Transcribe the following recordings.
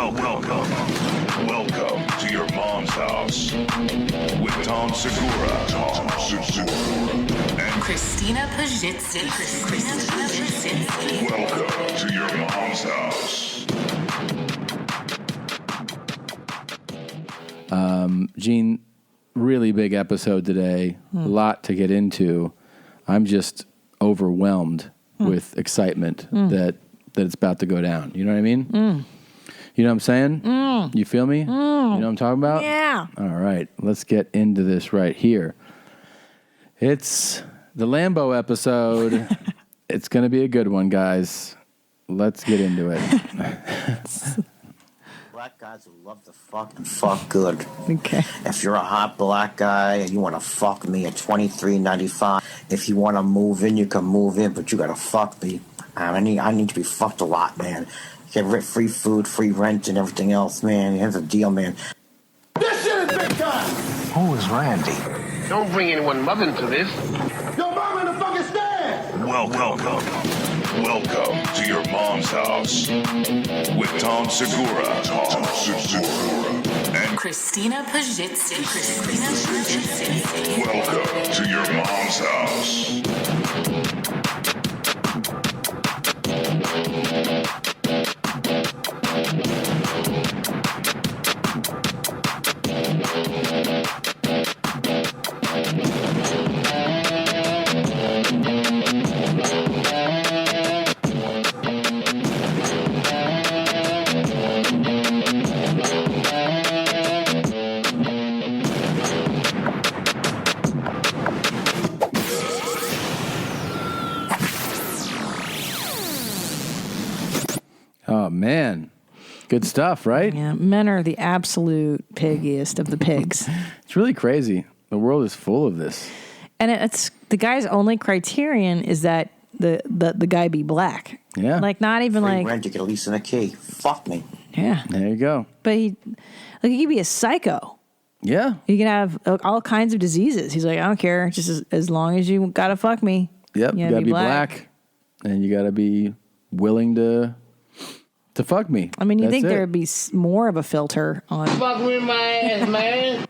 Welcome to your mom's house with Tom Segura, and Christina Pajitsin. Welcome to your mom's house. Gene, really big episode today. A lot to get into. I'm just overwhelmed with excitement that it's about to go down. You know what I mean? You know what I'm saying? You feel me? You know what I'm talking about? Yeah. All right. Let's get into this right here. It's the Lambo episode. It's going to be a good one, guys. Let's get into it. Black guys who love to fuck and fuck good. Okay. If you're a hot black guy and you want to fuck me at $23.95, if you want to move in, you can move in, but you got to fuck me. I need to be fucked a lot, man. Get free food, free rent, and everything else, man. Here's the deal, man. This shit is big time! Who is Randy? Don't bring anyone mother into this. Yo, mom in the fucking stand! Welcome to your mom's house with Tom Segura, and Christina Pajitsin. welcome to your mom's house. Oh, man. Good stuff, right? Yeah, men are the absolute piggiest of the pigs. It's really crazy. The world is full of this. And it's the guy's only criterion is that the guy be black. Yeah. Like not even Free like rent, you get a lease and a key. Fuck me. yeah. There you go. But he could be a psycho. Yeah. He can have all kinds of diseases. He's like, I don't care, just as long as you gotta fuck me. Yep. You gotta be black. And you gotta be willing to fuck me. I mean, you That's think it. there would be more of a filter on. Fuck with my ass, man.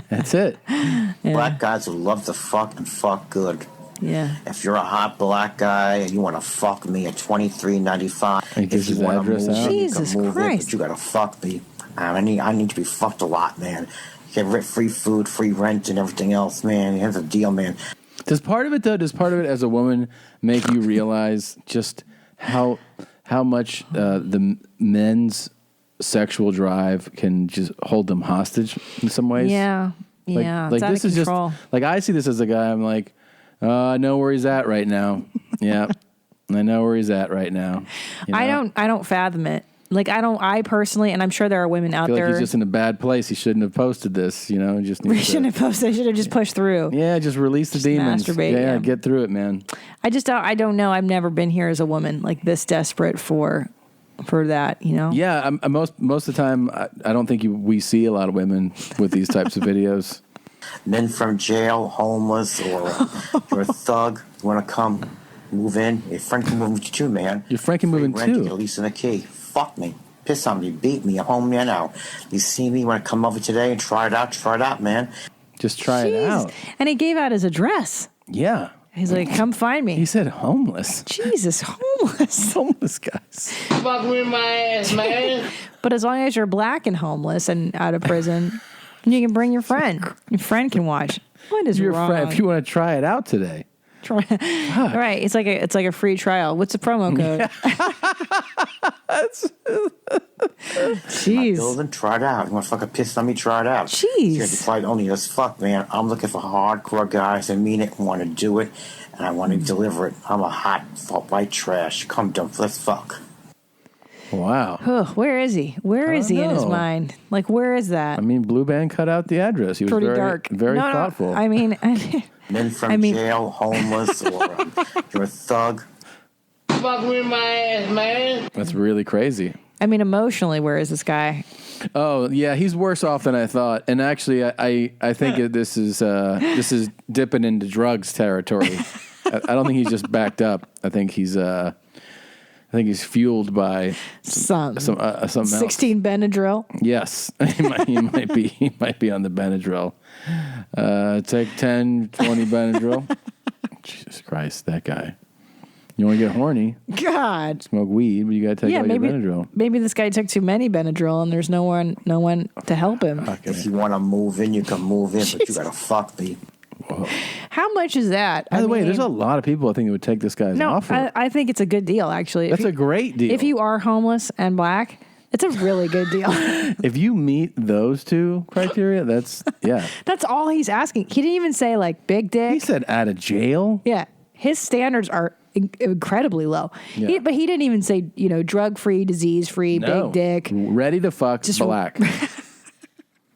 That's it. Black guys who love to fuck and fuck good. Yeah. If you're a hot black guy and you want to fuck me at $23.95, And gives if you his want to address move out. in, you Jesus can move in, Christ. but you got to fuck me. I need to be fucked a lot, man. Get free food, free rent, and everything else, man. Here's the deal, man. Does part of it as a woman make you realize just how much the men's sexual drive can just hold them hostage in some ways? Yeah. Like, Yeah. like it's out this of is control. just like I see this as a guy. I'm like, I know where he's at right now. Yeah, I know where he's at right now. You know? I don't fathom it. Like I personally, and I'm sure there are women out I feel there. like he's just in a bad place. He shouldn't have posted this. You know, just we needs shouldn't have posted. I should have just pushed through. Yeah, just release the demons. masturbate, Yeah, yeah. get through it, man. I don't know. I've never been here as a woman like this desperate for that. You know. Yeah, most of the time, I don't think we see a lot of women with these types of videos. Men from jail, homeless, or you're a thug, you want to come move in, your friend can move with you too, man. Your friend can move in Free rent, you too. get a lease and a key. Fuck me. Piss on me, beat me, I'm home now. You see me, you want to come over today and try it out, man. Just try it Jeez. out. And he gave out his address. Yeah. He's like, come find me. He said homeless. Jesus, homeless. Homeless guys. Fuck with my ass, man. But as long as you're black and homeless and out of prison, you can bring your friend. Your friend can watch. What is Your wrong? friend, if you want to try it out today. Right. It's like a free trial. What's the promo code? Jeez. Building, try it out. You want to fucking piss on me, try it out. Jeez. You decide only as fuck, man. I'm looking for hardcore guys that mean it and want to do it, and I want to deliver it. I'm a hot white trash. Come, dump, let's fuck. Wow. Oh, where is he? Where is he in his know. mind? Like, where is that? I mean, Blue Band cut out the address. He was Pretty very, dark. very No, thoughtful. I mean, Men from jail, homeless, or you're a thug. Fuck with my ass, man. That's really crazy. I mean, emotionally, where is this guy? Oh yeah, he's worse off than I thought. And actually, I think this is dipping into drugs territory. I don't think he's just backed up. I think he's I think he's fueled by something else. 16 Benadryl. Yes, he might be on the Benadryl. Take 10, 20 Benadryl. Jesus Christ, that guy. You want to get horny? God. Smoke weed, but you got to take all your Benadryl. Maybe this guy took too many Benadryl, and there's no one to help him. Okay. If you want to move in, you can move in, but you got to fuck me. Whoa. How much is that? By the way, there's a lot of people I think that would take this guy's offer. I think it's a good deal, actually. That's a great deal. If you are homeless and black, it's a really good deal. If you meet those two criteria, that's all he's asking. He didn't even say like big dick. He said out of jail. Yeah. His standards are incredibly low. Yeah. But he didn't even say, drug-free, disease-free, big dick. Ready to fuck black.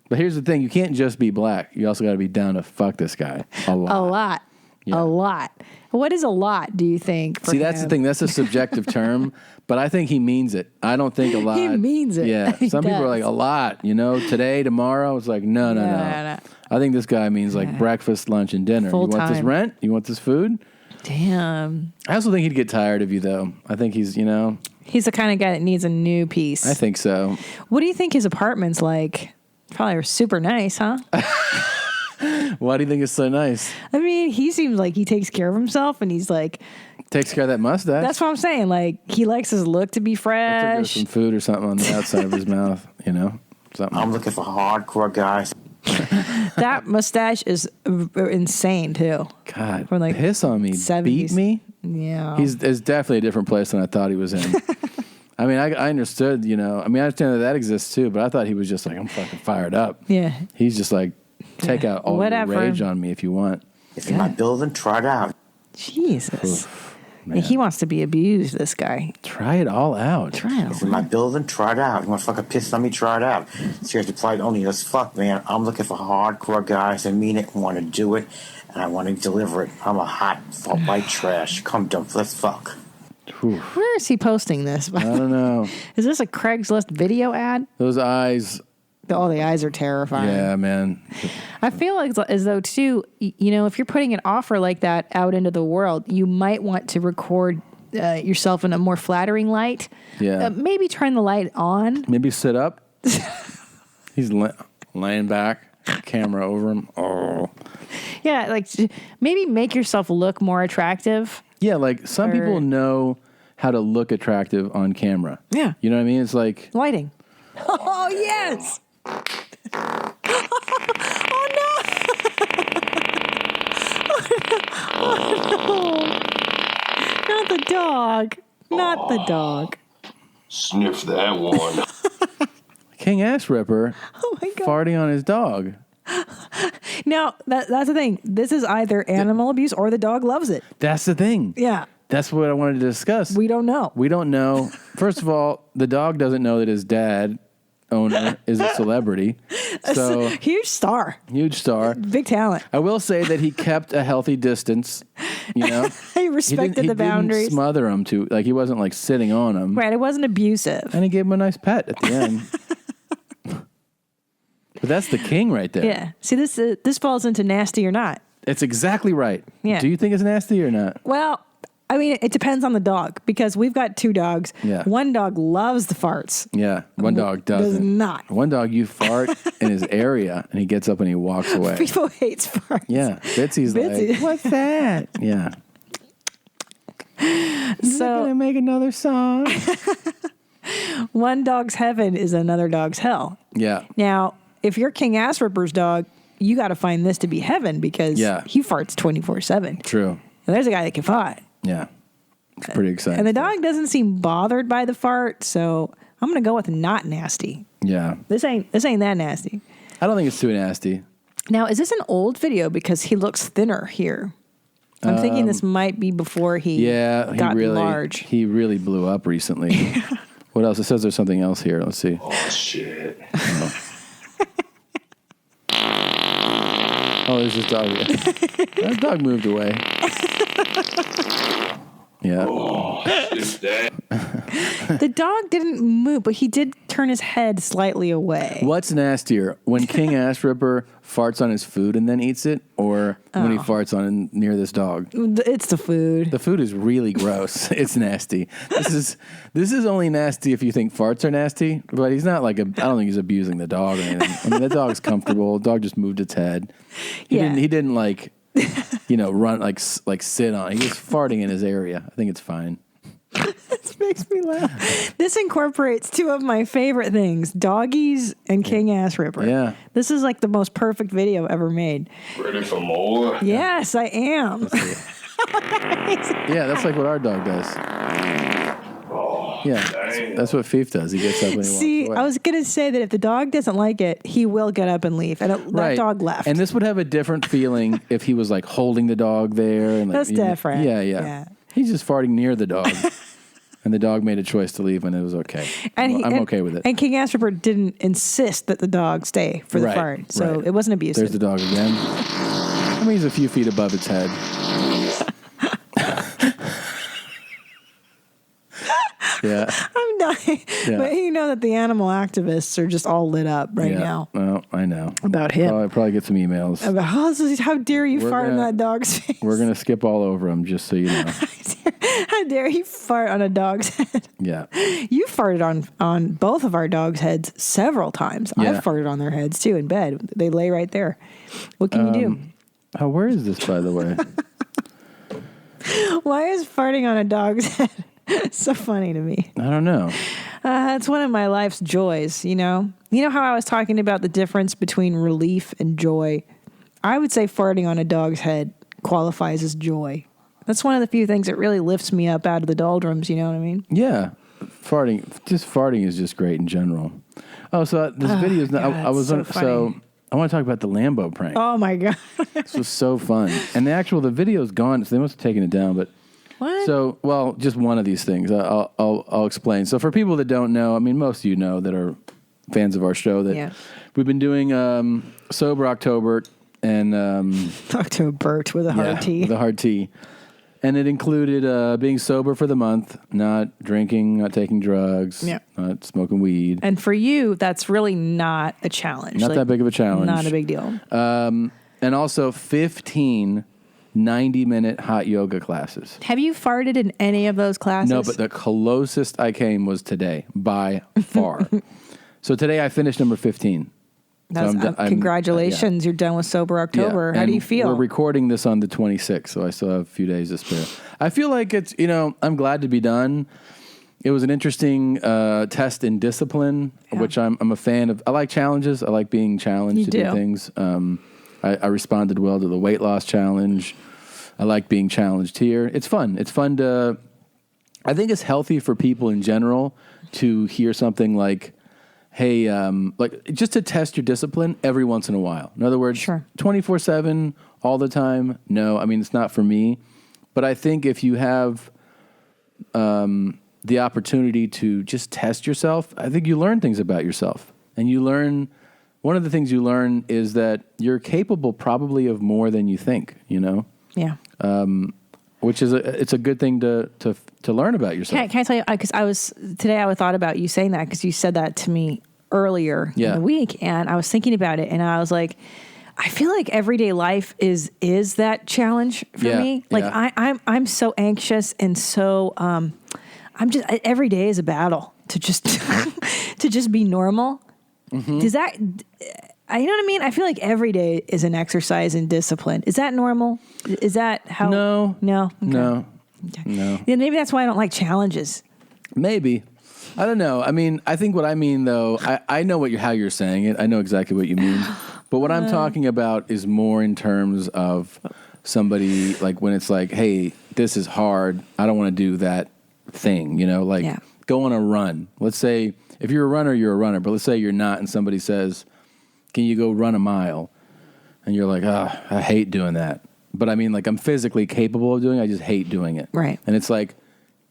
But here's the thing. You can't just be black. You also got to be down to fuck this guy a lot. A lot. Yeah. A lot. What is a lot, do you think? See, that's the thing. That's a subjective term, but I think he means it. I don't think a lot. He means it. Yeah. He Some people are does. like, a lot, today, tomorrow. It's like, no. I think this guy means like breakfast, lunch, and dinner. Full you want this time. rent? You want this food? Damn. I also think he'd get tired of you, though. I think he's, He's the kind of guy that needs a new piece. I think so. What do you think his apartment's like? Probably super nice, huh? Why do you think it's so nice? I mean, he seems like he takes care of himself, and he's like... Takes care of that mustache. That's what I'm saying. Like, he likes his look to be fresh. Some food or something on the outside of his mouth, something. I'm looking for hardcore guys. That mustache is insane, too. God, From like piss on me, 70s. beat me. Yeah. It's definitely a different place than I thought he was in. I mean, I understood, I understand that exists too, but I thought he was just like, I'm fucking fired up. Yeah. He's just like, take out all Whatever. your rage on me if you want. If you're in my building, try it out. Jesus. Man. He wants to be abused, this guy. Try it all out. Try it. If you're in my building, try it out. You want to fucking piss on me, try it out. Seriously, probably only as fuck, man. I'm looking for hardcore guys that mean it, want to do it, and I want to deliver it. I'm a hot white trash. Come, dump, let's fuck. Whew. Where is he posting this? I don't know. Is this a Craigslist video ad? Those eyes. Oh, the eyes are terrifying. Yeah, man. I feel like as though, too, if you're putting an offer like that out into the world, you might want to record yourself in a more flattering light. Yeah. Maybe turn the light on. Maybe sit up. He's laying back, camera over him. Oh. Yeah, like maybe make yourself look more attractive. Yeah, like some people know how to look attractive on camera. Yeah. You know what I mean? It's like... Lighting. Oh, yes. Oh, no. Not the dog. Not the dog. Sniff that one. King Ass Ripper Oh, my God. farting on his dog. Now, that's the thing. This is either animal abuse or the dog loves it. That's the thing. Yeah. That's what I wanted to discuss. We don't know. We don't know. First of all, the dog doesn't know that his owner is a celebrity. So Huge star. huge star. Big talent. I will say that he kept a healthy distance. He respected the boundaries. Didn't smother him too. Like he wasn't like sitting on him. Right. It wasn't abusive. And he gave him a nice pet at the end. But that's the king right there. Yeah. See, this falls into nasty or not. It's exactly right. Yeah. Do you think it's nasty or not? Well, I mean, it depends on the dog because we've got 2 dogs. Yeah. One dog loves the farts. Yeah. One dog doesn't. Does not. One dog, you fart in his area and he gets up and he walks away. People hates farts. Yeah. Bitsy's Bitsy. like, what's that? Yeah. So Gonna make another song. one dog's heaven is another dog's hell. Yeah. Now, if you're King Ass Ripper's dog, you got to find this to be heaven because he farts 24/7. True. And there's a guy that can fart. Yeah. It's pretty exciting. And the dog doesn't seem bothered by the fart, so I'm going to go with not nasty. Yeah. This ain't that nasty. I don't think it's too nasty. Now, is this an old video because he looks thinner here? I'm thinking this might be before he got large. He really blew up recently. What else? It says there's something else here. Let's see. Oh, shit. Oh, there's this dog. That dog moved away. Yeah. Oh, shit, that. The dog didn't move, but he did turn his head slightly away. What's nastier, when King Ass Ripper farts on his food and then eats it, or when he farts on near this dog? It's the food. The food is really gross. It's nasty. This is only nasty if you think farts are nasty, but he's not like I don't think he's abusing the dog or anything. I mean, the dog's comfortable. The dog just moved its head. He didn't like, run like sit on. He was farting in his area. I think it's fine. This makes me laugh. This incorporates two of my favorite things, doggies and King Ass Ripper. Yeah. This is like the most perfect video ever made. Ready for more? Yes, I am. Yeah, that's like what our dog does. Yeah, that's what Fief does. He gets up and he See, walks away. I was going to say that if the dog doesn't like it, he will get up and leave. And that dog left. And this would have a different feeling if he was like holding the dog there. And, like, That's different. Yeah. He's just farting near the dog. And the dog made a choice to leave, and it was okay. I'm okay with it. And King Ass Ripper didn't insist that the dog stay for the fart. So it wasn't abusive. There's the dog again. I mean, he's a few feet above its head. Yeah. I'm dying. Yeah. But you know that the animal activists are just all lit up right now. Well, I know. About him. Probably get some emails. About how dare you fart on that dog's face? We're going to skip all over him, just so you know. How dare you fart on a dog's head? Yeah. You farted on both of our dogs' heads several times. Yeah. I've farted on their heads too in bed. They lay right there. What can you do? Where is this, by the way? Why is farting on a dog's head so funny to me? I don't know. It's one of my life's joys, you know? You know how I was talking about the difference between relief and joy? I would say farting on a dog's head qualifies as joy. That's one of the few things that really lifts me up out of the doldrums, you know what I mean? Yeah. Farting is just great in general. Oh, so this video is not, I was so on, funny. so I want to talk about the Lambo prank. Oh my God. This was so fun. And the video's gone, so they must have taken it down, but What? so, well, just one of these things. I'll explain. So for people that don't know, I mean, most of you know that are fans of our show that we've been doing Sober October and Bert with a hard T. With a hard T. And it included being sober for the month, not drinking, not taking drugs, not smoking weed. And for you, that's really not a challenge. Not that big of a challenge. Not a big deal. And also 15 90-minute hot yoga classes. Have you farted in any of those classes? No, but the closest I came was today, by far. So today I finished number 15. Congratulations, you're done with Sober October. How do you feel? We're recording this on the 26th, so I still have a few days to spare. I feel like it's, I'm glad to be done. It was an interesting test in discipline, which I'm a fan of. I like challenges. I like being challenged to do things. I responded well to the weight loss challenge. I like being challenged here. It's fun. It's fun I think it's healthy for people in general to hear something like, hey, like just to test your discipline every once in a while. In other words, 24/7 all the time. No, I mean, it's not for me. But I think if you have the opportunity to just test yourself, I think you learn things about yourself. And one of the things you learn is that you're capable probably of more than you think, Yeah. Which is it's a good thing to learn about yourself. Can I tell you, because I thought about you saying that because you said that to me earlier in the week, and I was thinking about it, and I was like, I feel like everyday life is that challenge for me. Like I'm so anxious and so every day is a battle to just to just be normal. Mm-hmm. Does that? You know what I mean? I feel like every day is an exercise in discipline. Is that normal? Is that how? No. Okay. No. Yeah, maybe that's why I don't like challenges. Maybe. I don't know. I mean, I think what I mean, though, I know how you're saying it. I know exactly what you mean. But what I'm talking about is more in terms of somebody, like when it's like, hey, this is hard. I don't want to do that thing, go on a run. Let's say if you're a runner, you're a runner. But let's say you're not and somebody says, can you go run a mile? And you're like, I hate doing that. But I mean, like, I'm physically capable of doing it. I just hate doing it. Right. And it's like,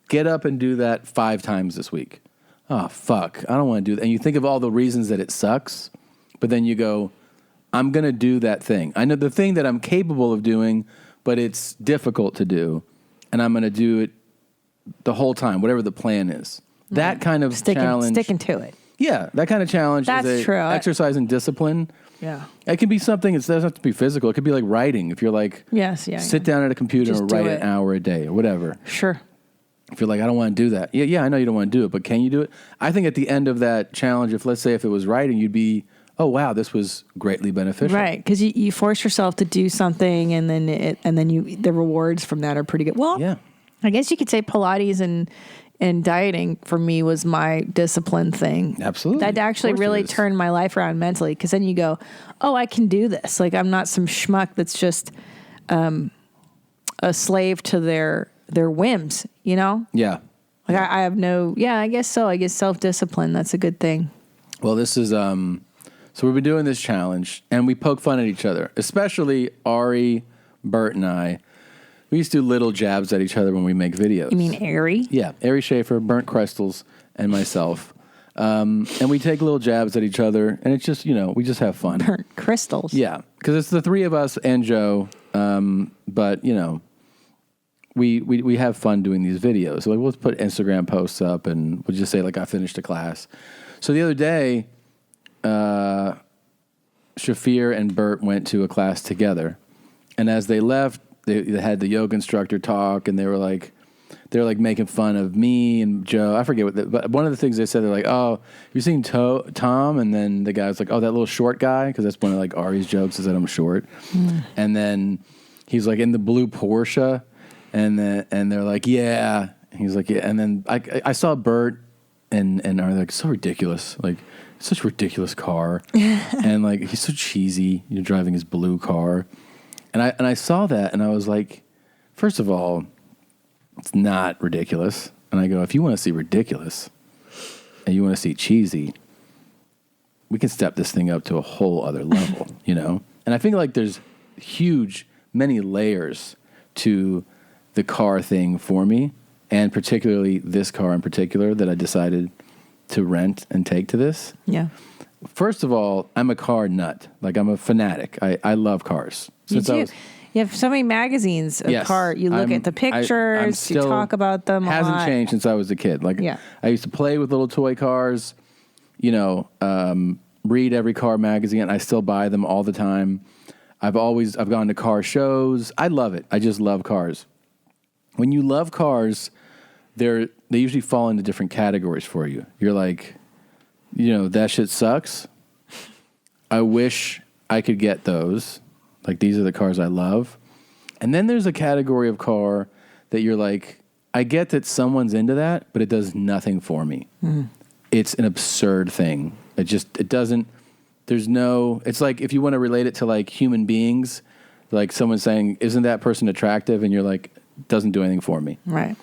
get up and do that 5 times this week. Oh, fuck. I don't want to do that. And you think of all the reasons that it sucks, but then you go, I'm going to do that thing. I know the thing that I'm capable of doing, but it's difficult to do. And I'm going to do it the whole time, whatever the plan is. That kind of challenge. Sticking to it. Yeah, that kind of challenge That's is true. exercise and discipline. Yeah. It can be something, it doesn't have to be physical. It could be like writing. If you're like, sit down at a computer Just and do write it. an hour a day or whatever. Sure. If you're like, I don't want to do that. Yeah, I know you don't want to do it, but can you do it? I think at the end of that challenge, let's say if it was writing, you'd be, oh wow, this was greatly beneficial. Right, because you force yourself to do something, and then the rewards from that are pretty good. Well, yeah. I guess you could say Pilates and dieting for me was my discipline thing. Absolutely. That actually really turned my life around mentally, because then you go, oh, I can do this. Like, I'm not some schmuck that's just a slave to their whims, you know? Yeah. Like I have no, I guess so. I guess self-discipline, that's a good thing. Well, this is, so we've been doing this challenge, and we poke fun at each other, especially Ari, Bert, and I. We used to do little jabs at each other when we make videos. You mean Ari? Yeah, Ari Schaefer, Burnt Crystals, and myself. And we take little jabs at each other, and it's just, we just have fun. Burnt Crystals? Yeah, because it's the three of us and Joe, but, we have fun doing these videos. So, like, we'll put Instagram posts up, and we'll just say, like, I finished a class. So the other day, Shafir and Bert went to a class together, and as they left, they had the yoga instructor talk, and they were like making fun of me and Joe. I forget but one of the things they said, they're like, "Oh, you seen Tom?" And then the guy was like, "Oh, that little short guy," because that's one of like Ari's jokes is that I'm short. And then he's like in the blue Porsche, and they're like, "Yeah." And he's like, "Yeah." And then I saw Bert and Ari like, so ridiculous, like such a ridiculous car, and like he's so cheesy, driving his blue car. And I saw that, and I was like, first of all, it's not ridiculous. And I go, if you want to see ridiculous and you want to see cheesy, we can step this thing up to a whole other level, And I think like there's many layers to the car thing for me, and particularly this car in particular that I decided to rent and take to this. Yeah. First of all, I'm a car nut. Like, I'm a fanatic. I love cars. You do. You have so many magazines of car. You look at the pictures. You talk about them. Hasn't changed since I was a kid. Like, I used to play with little toy cars. Read every car magazine. I still buy them all the time. I've gone to car shows. I love it. I just love cars. When you love cars, they usually fall into different categories for you. You're like, that shit sucks. I wish I could get those. Like, these are the cars I love. And then there's a category of car that you're like, I get that someone's into that, but it does nothing for me. It's an absurd thing. It's like if you want to relate it to like human beings, like someone saying, isn't that person attractive? And you're like, doesn't do anything for me. Right.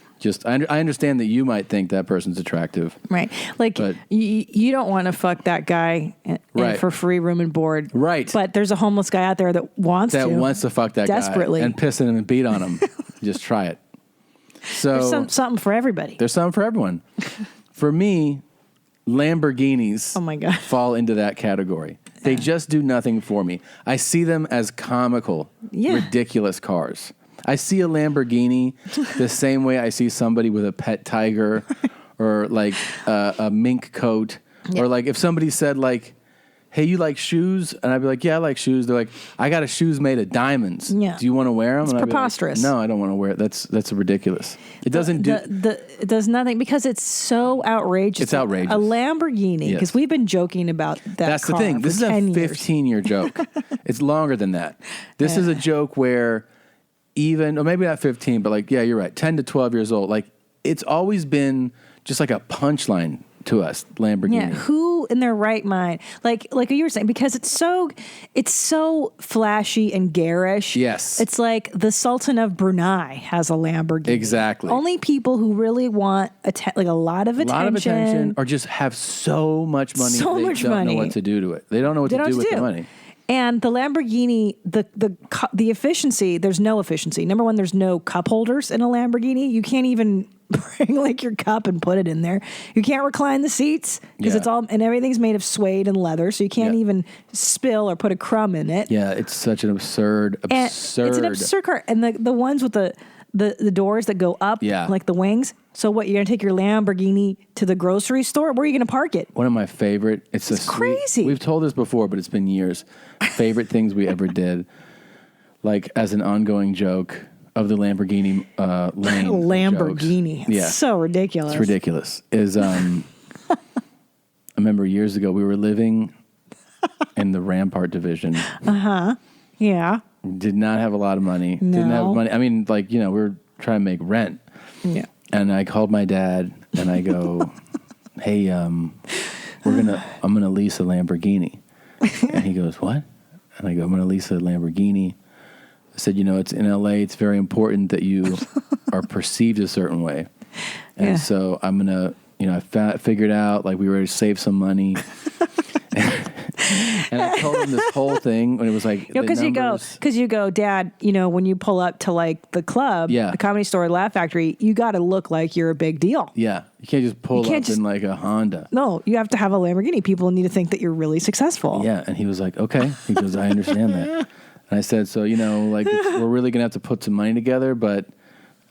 I understand that you might think that person's attractive. Right. Like, you don't want to fuck that guy for free room and board. Right. But there's a homeless guy out there that wants to fuck that desperately guy. And piss him and beat on him. Just try it. So there's something for everybody. There's something for everyone. For me, Lamborghinis fall into that category. They just do nothing for me. I see them as comical, ridiculous cars. I see a Lamborghini the same way I see somebody with a pet tiger or like a mink coat. Or like if somebody said like, hey, you like shoes? And I'd be like, yeah, I like shoes. They're like, I got shoes made of diamonds. Yeah. Do you want to wear them? It's preposterous. Like, no, I don't want to wear it. That's ridiculous. It doesn't do... It does nothing because it's so outrageous. It's outrageous. A Lamborghini, because we've been joking about that. That's the thing. This is a 15-year joke. It's longer than that. This is a joke where or maybe not 15, but like, yeah, you're right, 10 to 12 years old. Like, it's always been just like a punchline to us, Lamborghini. Yeah, who in their right mind? Like you were saying, because it's so flashy and garish. Yes. It's like the Sultan of Brunei has a Lamborghini. Exactly. Only people who really want a lot of attention. Or just have so much money they don't know what to do to it. They don't know what to do with the money. And the Lamborghini, the efficiency, there's no efficiency. Number one, there's no cup holders in a Lamborghini. You can't even bring like your cup and put it in there. You can't recline the seats because it's all, and everything's made of suede and leather. So you can't even spill or put a crumb in it. Yeah, it's such an absurd. It's an absurd car. And the ones with the the doors that go up, like the wings. So what, you're going to take your Lamborghini to the grocery store? Where are you going to park it? One of my favorite, it's crazy. We've told this before, but it's been years. Favorite things we ever did, like as an ongoing joke of the Lamborghini lane. Lamborghini. Yeah. It's so ridiculous. It's ridiculous. I remember years ago, we were living in the Rampart division. Yeah. Did not have a lot of money. No. Didn't have money. I mean, like, we were trying to make rent. Yeah. And I called my dad and I go, hey, I'm gonna lease a Lamborghini. And he goes, what? And I go, I'm gonna lease a Lamborghini. I said, it's in LA, it's very important that you are perceived a certain way. And so I'm gonna, I figured out, like, we were to save some money. And I told him this whole thing when it was like, because you go, Dad, when you pull up to like the club, the Comedy Store, Laugh Factory, you got to look like you're a big deal. Yeah. You can't just pull up in like a Honda. No, you have to have a Lamborghini. People need to think that you're really successful. Yeah. And he was like, okay. He goes, I understand that. And I said, so, we're really going to have to put some money together, but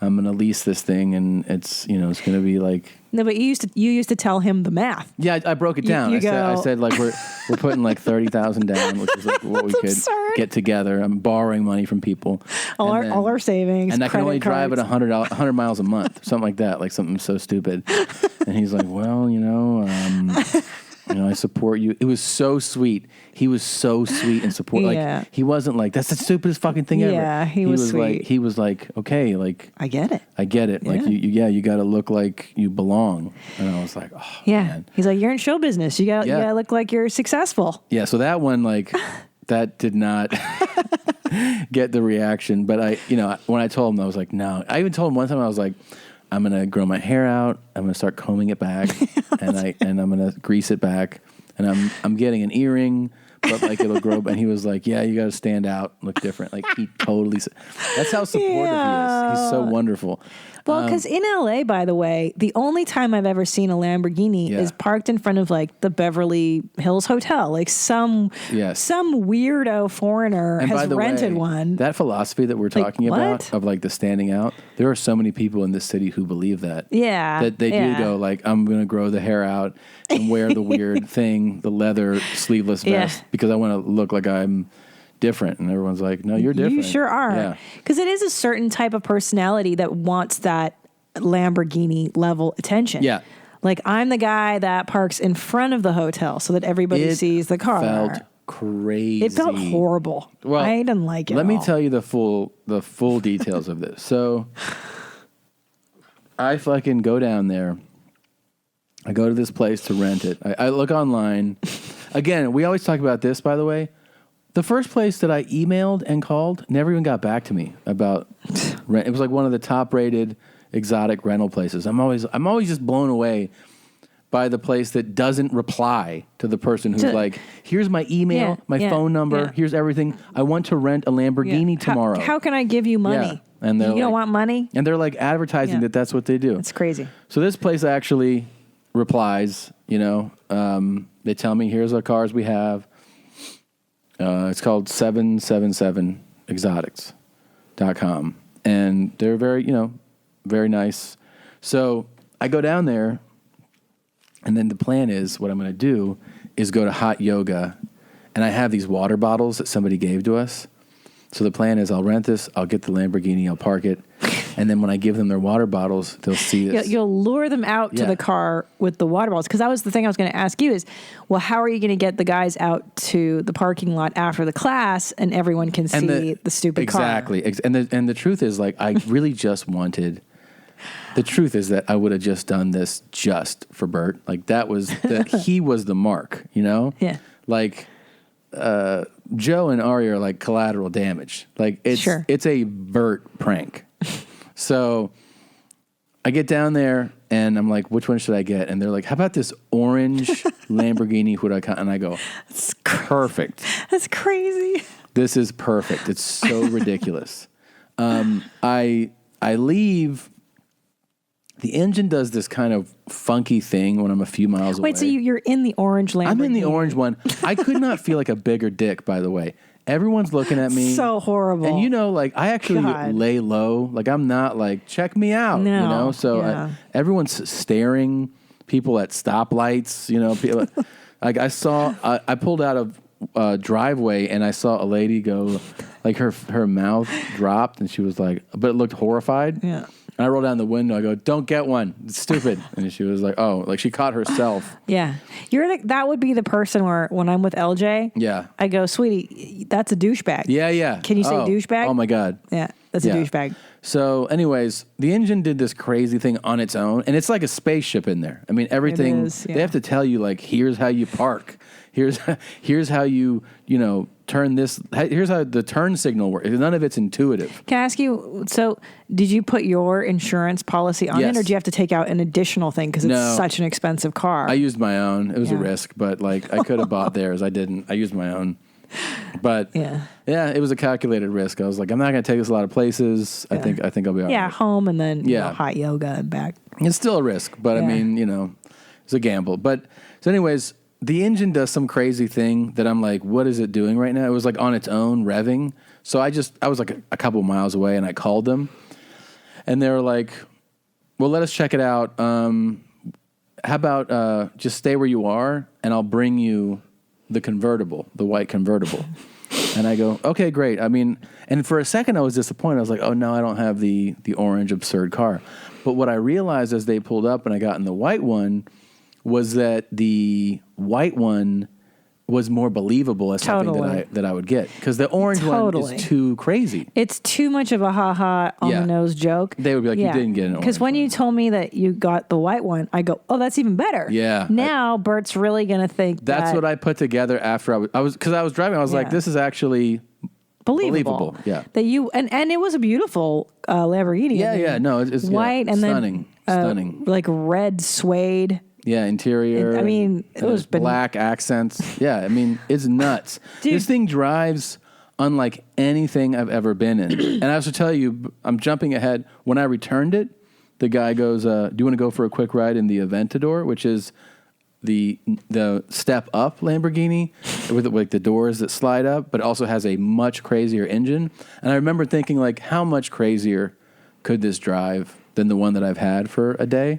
I'm going to lease this thing and it's, it's going to be like. No, but you used to tell him the math. Yeah, I broke it down. I said like we're putting like 30,000 down, which is like what we could get together. I'm borrowing money from people. All our savings. And I can only drive at 100 miles a month, something like that, like something so stupid. And he's like, well, I support you. It was so sweet. He was so sweet and support. Like he wasn't like, that's the stupidest fucking thing ever. Yeah, he was sweet. Like, he was like, okay, like I get it. Yeah. Like you got to look like you belong. And I was like, oh man. He's like, you're in show business. You got to look like you're successful. Yeah. So that one, like, that did not get the reaction. But when I told him, I was like, no. I even told him one time, I was like, I'm going to grow my hair out. I'm going to start combing it back and I'm going to grease it back and I'm getting an earring, but like it'll grow. And he was like, yeah, you got to stand out, look different. Like he totally, that's how supportive he is. He's so wonderful. Well, because in LA, by the way, the only time I've ever seen a Lamborghini is parked in front of like the Beverly Hills Hotel. Like some weirdo foreigner has rented one. That philosophy that we're talking about of like the standing out, there are so many people in this city who believe that. Yeah. That they do go like, I'm going to grow the hair out and wear the weird thing, the leather sleeveless vest, because I want to look like I'm different. And everyone's like, no, you're different. You sure are. Because it is a certain type of personality that wants that Lamborghini level attention. Yeah. Like I'm the guy that parks in front of the hotel so that everybody sees the car. It felt crazy. It felt horrible. Well, I didn't like it. Let me tell you the full details of this. So I fucking go down there. I go to this place to rent it. I look online. Again, we always talk about this, by the way. The first place that I emailed and called never even got back to me about rent. It was like one of the top-rated exotic rental places. I'm always just blown away by the place that doesn't reply to the person who's like, here's my email, my phone number, here's everything. I want to rent a Lamborghini tomorrow. How can I give you money? Yeah. And you don't want money? And they're like advertising that that's what they do. It's crazy. So this place actually replies, they tell me, here's our cars we have. It's called 777exotics.com. And they're very, very nice. So I go down there, and then the plan is, what I'm going to do is go to hot yoga, and I have these water bottles that somebody gave to us. So the plan is I'll rent this, I'll get the Lamborghini, I'll park it, and then when I give them their water bottles, they'll see this. You'll lure them out to the car with the water bottles. Because that was the thing I was going to ask you is, well, how are you going to get the guys out to the parking lot after the class and everyone can see the stupid car? Exactly. And the truth is, like, I really just wanted... The truth is that I would have just done this just for Bert. Like, he was the mark, Yeah. Like... Joe and Ari are like collateral damage. Like it's a Bert prank. So I get down there and I'm like, which one should I get? And they're like, how about this orange Lamborghini Huracan? And I go, that's perfect. That's crazy. This is perfect. It's so ridiculous. I leave. The engine does this kind of funky thing when I'm a few miles away. Wait, so you're in the orange Lamborghini? I'm in the orange one. I could not feel like a bigger dick, by the way. Everyone's looking at me. So horrible. And like I actually lay low. Like I'm not like, check me out, No, So everyone's staring, people at stoplights, people, like I pulled out of a driveway and I saw a lady go, like her mouth dropped and she was like, but it looked horrified. Yeah. And I roll down the window. I go, don't get one. It's stupid. And she was like, oh, like she caught herself. Yeah. That would be the person where when I'm with LJ, I go, sweetie, that's a douchebag. Yeah. Can you say douchebag? Oh my God. Yeah, that's a douchebag. So anyways, the engine did this crazy thing on its own. And it's like a spaceship in there. I mean, everything, they have to tell you like, here's how you park. Here's how you turn this. Here's how the turn signal works. None of it's intuitive. Can I ask you? So, did you put your insurance policy on it, or do you have to take out an additional thing because it's such an expensive car? I used my own. It was a risk, but like I could have bought theirs. I didn't. I used my own. But yeah, it was a calculated risk. I was like, I'm not going to take this a lot of places. I think I'll be all right. Yeah, home and then hot yoga and back. It's still a risk, but I mean, it's a gamble. But so, anyways. The engine does some crazy thing that I'm like, what is it doing right now? It was like on its own revving. So I was like a couple miles away and I called them and they were like, well, let us check it out. How about just stay where you are and I'll bring you the convertible, the white convertible. And I go, okay, great. I mean, and for a second I was disappointed. I was like, oh no, I don't have the orange absurd car. But what I realized as they pulled up and I got in the white one was that the white one was more believable as something that I would get. Because the orange one is too crazy. It's too much of a ha-ha on-the-nose joke. They would be like, you didn't get an orange. Because when you told me that you got the white one, I go, oh, that's even better. Yeah. Now Bert's really going to think that's what I put together after because I was driving. I was like, this is actually believable. Yeah. That you and it was a beautiful Lamborghini. Yeah. No, it's white and stunning. then stunning. Like red suede. Yeah, interior. I mean, it was black accents. Yeah, I mean, it's nuts. Dude. This thing drives unlike anything I've ever been in. And I have to tell you, I'm jumping ahead. When I returned it, the guy goes, do you want to go for a quick ride in the Aventador, which is the step up Lamborghini with like the doors that slide up, but also has a much crazier engine. And I remember thinking, like, how much crazier could this drive than the one that I've had for a day,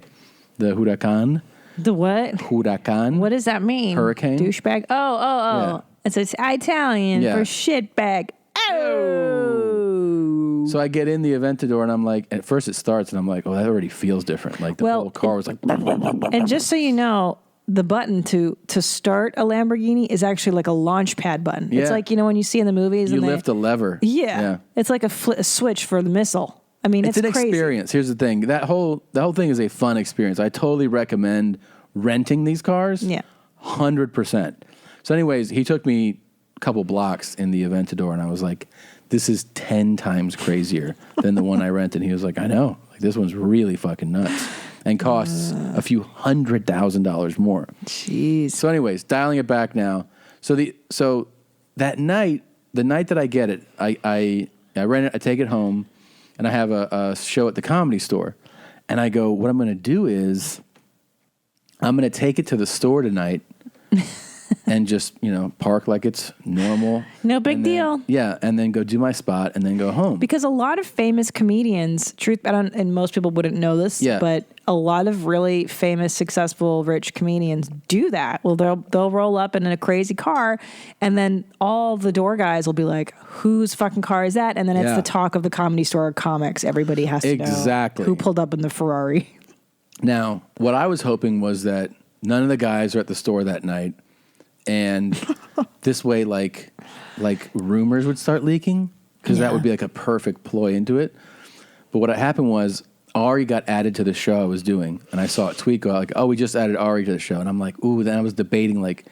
the Huracan. The what? Huracan. What does that mean? Hurricane. Douchebag. Oh. Yeah. It's Italian for shitbag. Oh. So I get in the Aventador and I'm like, at first it starts and I'm like, oh, that already feels different. Like the whole car was like. And just so you know, the button to start a Lamborghini is actually like a launch pad button. Yeah. It's like, when you see in the movies. You lift a lever. Yeah. It's like a switch for the missile. I mean, it's an crazy. Experience. Here's the thing. That whole thing is a fun experience. I totally recommend renting these cars. Yeah. 100%. So anyways, he took me a couple blocks in the Aventador and I was like, this is 10 times crazier than the one I rented. And he was like, I know. Like, this one's really fucking nuts and costs a few $100,000 more. Jeez. So anyways, dialing it back now. So that night, the night that I get it, I rent it, I take it home. And I have a show at the Comedy Store. And I go, what I'm going to do is I'm going to take it to the store tonight and just, park like it's normal. No big deal. Yeah, and then go do my spot and then go home. Because a lot of famous comedians, and most people wouldn't know this, but a lot of really famous, successful, rich comedians do that. Well, they'll roll up in a crazy car, and then all the door guys will be like, whose fucking car is that? And then it's the talk of the Comedy Store comics. Everybody has to know who pulled up in the Ferrari. Now, what I was hoping was that none of the guys are at the store that night, and this way, like rumors would start leaking, because that would be like a perfect ploy into it. But what happened was Ari got added to the show I was doing, and I saw a tweet go like, "Oh, we just added Ari to the show," and I'm like, "Ooh." Then I was debating like,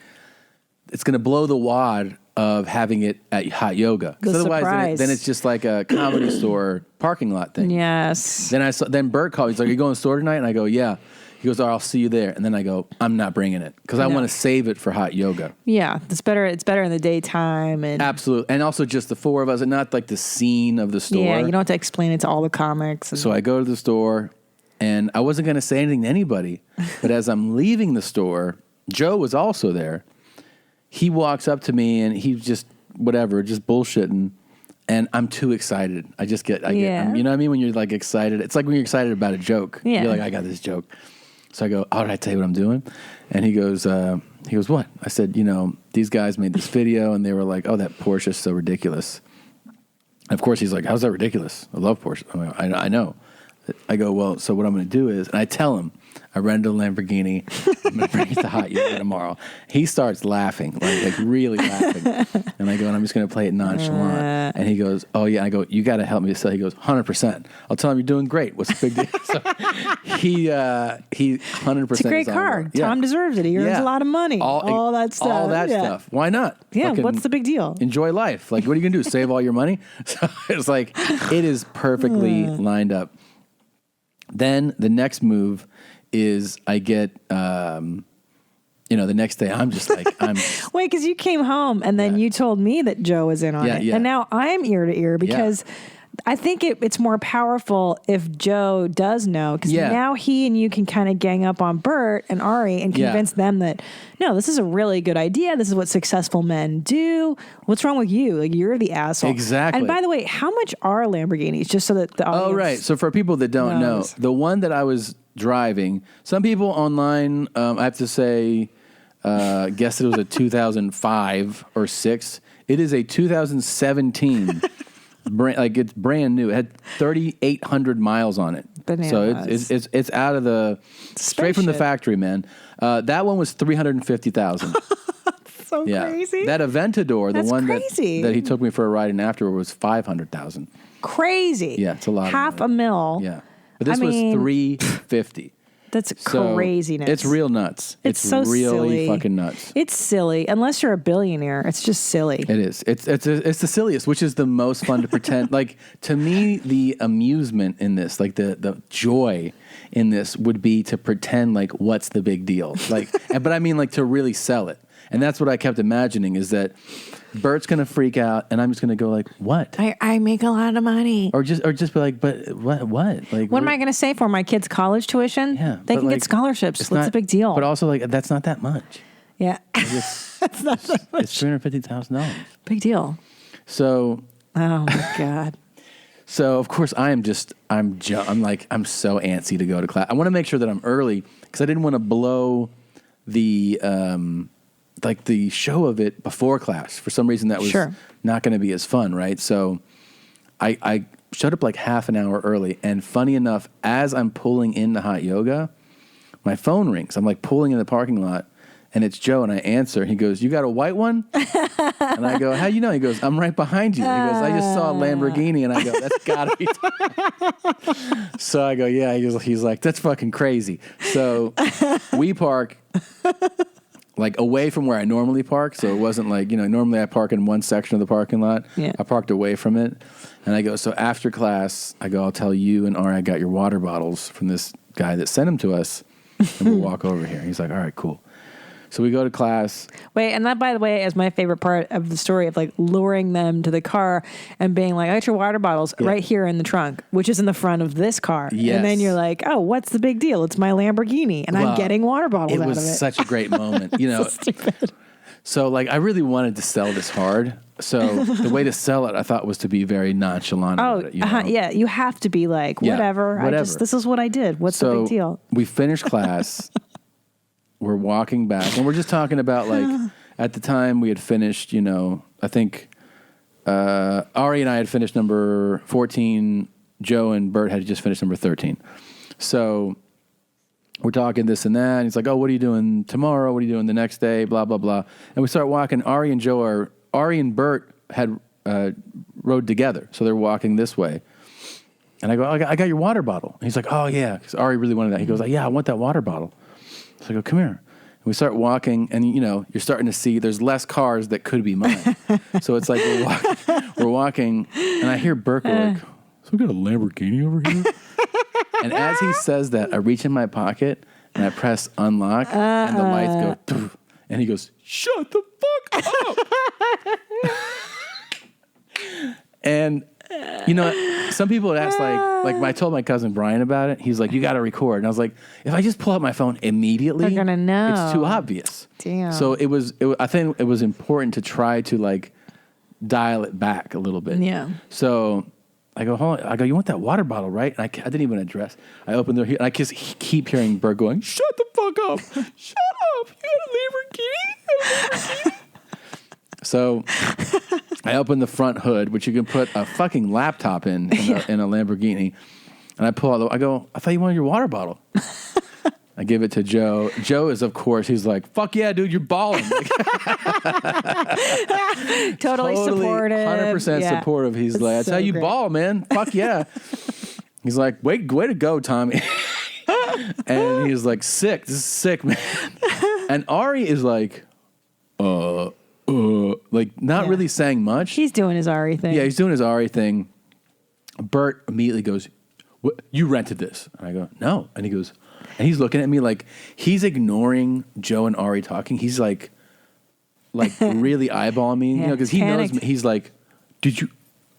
it's going to blow the wad of having it at Hot Yoga, because otherwise then it's just like a Comedy Store parking lot thing. Yes. Then Bert called. He's like, "Are you going to the store tonight?" And I go, "Yeah." He goes, "Oh, I'll see you there." And then I go, "I'm not bringing it because I want to save it for Hot Yoga." Yeah, it's better. It's better in the daytime, and absolutely, and also just the four of us, and not like the scene of the store. Yeah, you don't have to explain it to all the comics. So I go to the store, and I wasn't going to say anything to anybody, but as I'm leaving the store, Joe was also there. He walks up to me, and he's just whatever, just bullshitting. And I'm too excited. I get, you know what I mean? When you're like excited, it's like when you're excited about a joke. Yeah. You're like, I got this joke. So I go, oh, did I tell you what I'm doing? And he goes, what? I said, these guys made this video and they were like, oh, that Porsche is so ridiculous. And of course he's like, how's that ridiculous? I love Porsche. I know. I go, well, so what I'm going to do is, and I tell him, I rented a Lamborghini. I'm going to bring it to Hot Yoga tomorrow. He starts laughing, like really laughing. And I go, and I'm just going to play it nonchalant. And he goes, oh, yeah. I go, you got to help me sell. He goes, 100%. I'll tell him you're doing great. What's the big deal? So he 100%. It's a great car. Yeah. Tom deserves it. He earns a lot of money. All that stuff. All that stuff. Why not? Yeah, Fucking what's the big deal? Enjoy life. Like, what are you going to do? Save all your money? So it's like, it is perfectly lined up. Then the next move is I get, the next day I'm just like, Wait, because you came home and then you told me that Joe was in on it. Yeah. And now I'm ear to ear because I think it's more powerful if Joe does know, because now he and you can kind of gang up on Bert and Ari and convince them that, no, this is a really good idea. This is what successful men do. What's wrong with you? Like, you're the asshole. Exactly. And by the way, how much are Lamborghinis? Just so that the audience right. So for people that don't know, the one that I was driving, some people online, I have to say, guessed it was a 2005 or 6. It is a 2017 it's brand new. It had 3,800 miles on it. Bananas. So it's out of the straight from the factory, man. That one was 350,000. So crazy. That Aventador, the one that he took me for a ride in afterward, was 500,000. Crazy. Yeah, it's a lot. Half a mil. Yeah, but this was 350. That's craziness. It's real nuts. It's so really silly. Fucking nuts. It's silly. Unless you're a billionaire, it's just silly. It is. It's the silliest, which is the most fun to pretend. Like, to me, the amusement in this, like the joy in this, would be to pretend like what's the big deal. Like, but I mean, like, to really sell it. And that's what I kept imagining, is that Bert's gonna freak out, and I'm just gonna go like, "What? I make a lot of money," or just be like, "But what? Like, what am I gonna say for my kids' college tuition? Yeah, they can get scholarships. What's the big deal? But also, like, that's not that much. Yeah, it's not that much. It's $350,000. Big deal. So, oh my god. So of course I'm so antsy to go to class. I want to make sure that I'm early because I didn't want to blow the the show of it before class. For some reason that was not going to be as fun, right? So I showed up like half an hour early, and funny enough, as I'm pulling into Hot Yoga, my phone rings. I'm like pulling in the parking lot, and it's Joe, and I answer. He goes, "You got a white one?" And I go, "How you know?" He goes, "I'm right behind you." He goes, "I just saw a Lamborghini," and I go, "That's gotta be." So I go, "Yeah." He's like, "That's fucking crazy." So we park like away from where I normally park. So it wasn't like, normally I park in one section of the parking lot. Yeah. I parked away from it. And I go, so after class, I go, "I'll tell you and Ari I got your water bottles from this guy that sent them to us, and we'll walk over here." He's like, "All right, cool." So we go to class. Wait, and that, by the way, is my favorite part of the story, of like luring them to the car and being like, "I got your water bottles right here in the trunk," which is in the front of this car. Yes. And then you're like, "Oh, what's the big deal? It's my Lamborghini, and I'm getting water bottles out of it." It was such a great moment, So stupid. So like, I really wanted to sell this hard. So the way to sell it, I thought, was to be very nonchalant about it. Yeah, you have to be like, whatever. This is what I did. What's the big deal? We finished class. We're walking back, and we're just talking about, like, at the time we had finished, I think Ari and I had finished number 14. Joe and Bert had just finished number 13. So we're talking this and that, and he's like, "Oh, what are you doing tomorrow? What are you doing the next day? Blah, blah, blah." And we start walking. Ari and Bert had rode together, so they're walking this way. And I go, I got your water bottle. And he's like, "Oh, yeah," because Ari really wanted that. He goes, like, "Yeah, I want that water bottle." So I go, "Come here." And we start walking, and you're starting to see there's less cars that could be mine. So it's like we're walking, and I hear Bert go like, "So we got a Lamborghini over here?" And as he says that, I reach in my pocket and I press unlock, and the lights go, poof, and he goes, "Shut the fuck up!" And some people would ask, like I told my cousin Brian about it. He's like, "You got to record." And I was like, if I just pull out my phone immediately, they're gonna know. It's too obvious. Damn. So I think it was important to try to like dial it back a little bit. Yeah. So I go, hold on. I go, you want that water bottle, right? And I didn't even address. I opened the and I just keep hearing Bert going, shut the fuck up. Shut up. You got a Lamborghini? So I open the front hood, which you can put a fucking laptop in a Lamborghini. And I pull out I go, I thought you wanted your water bottle. I give it to Joe. Joe is, of course, he's like, fuck yeah, dude, you're balling. Totally supportive. 100% supportive. He's like, that's how you ball, man. Fuck yeah. He's like, way to go, Tommy. And he's like, sick. This is sick, man. And Ari is like, like not really saying much. He's doing his Ari thing. Yeah, he's doing his Ari thing. Bert immediately goes, what, you rented this? And I go, no. And he goes, and he's looking at me like he's ignoring Joe and Ari talking. He's like really eyeballing me, you know, because he knows me. He's like,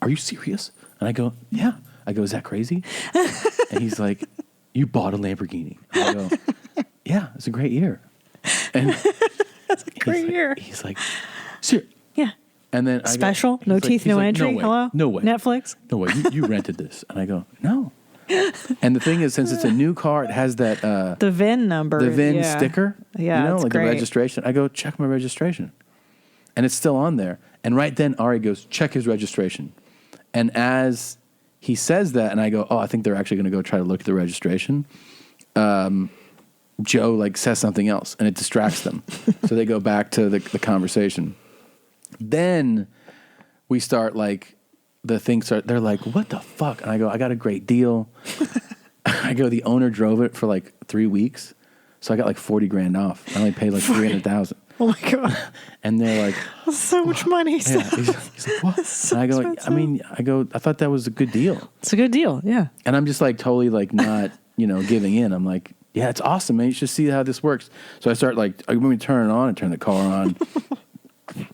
are you serious? And I go, yeah. I go, is that crazy? And he's like, you bought a Lamborghini. And I go, yeah, it's a great year. And that's a great year. He's like, sure. Yeah. And then special, no teeth, no entry. No way, hello, no way, Netflix. No way. You rented this, and I go, no. And the thing is, since it's a new car, it has that the VIN number, the VIN sticker. Yeah, you know, it's like great. the registration. I go check my registration, and it's still on there. And right then, Ari goes, check his registration. And as he says that, and I go, oh, I think they're actually going to go try to look at the registration. Joe like says something else, and it distracts them, so they go back to the conversation. Then we start like. The things they're like, what the fuck? And I go, I got a great deal. I go, the owner drove it for like 3 weeks. So I got like 40 grand off. I only paid like 300,000. Oh my God. And they're like, that's so much money. Yeah. He's like, what? So and I go, expensive. I thought that was a good deal. It's a good deal. Yeah. And I'm just like totally like not, giving in. I'm like, yeah, it's awesome, man. You should see how this works. So I start like, when we turn it on and turn the car on.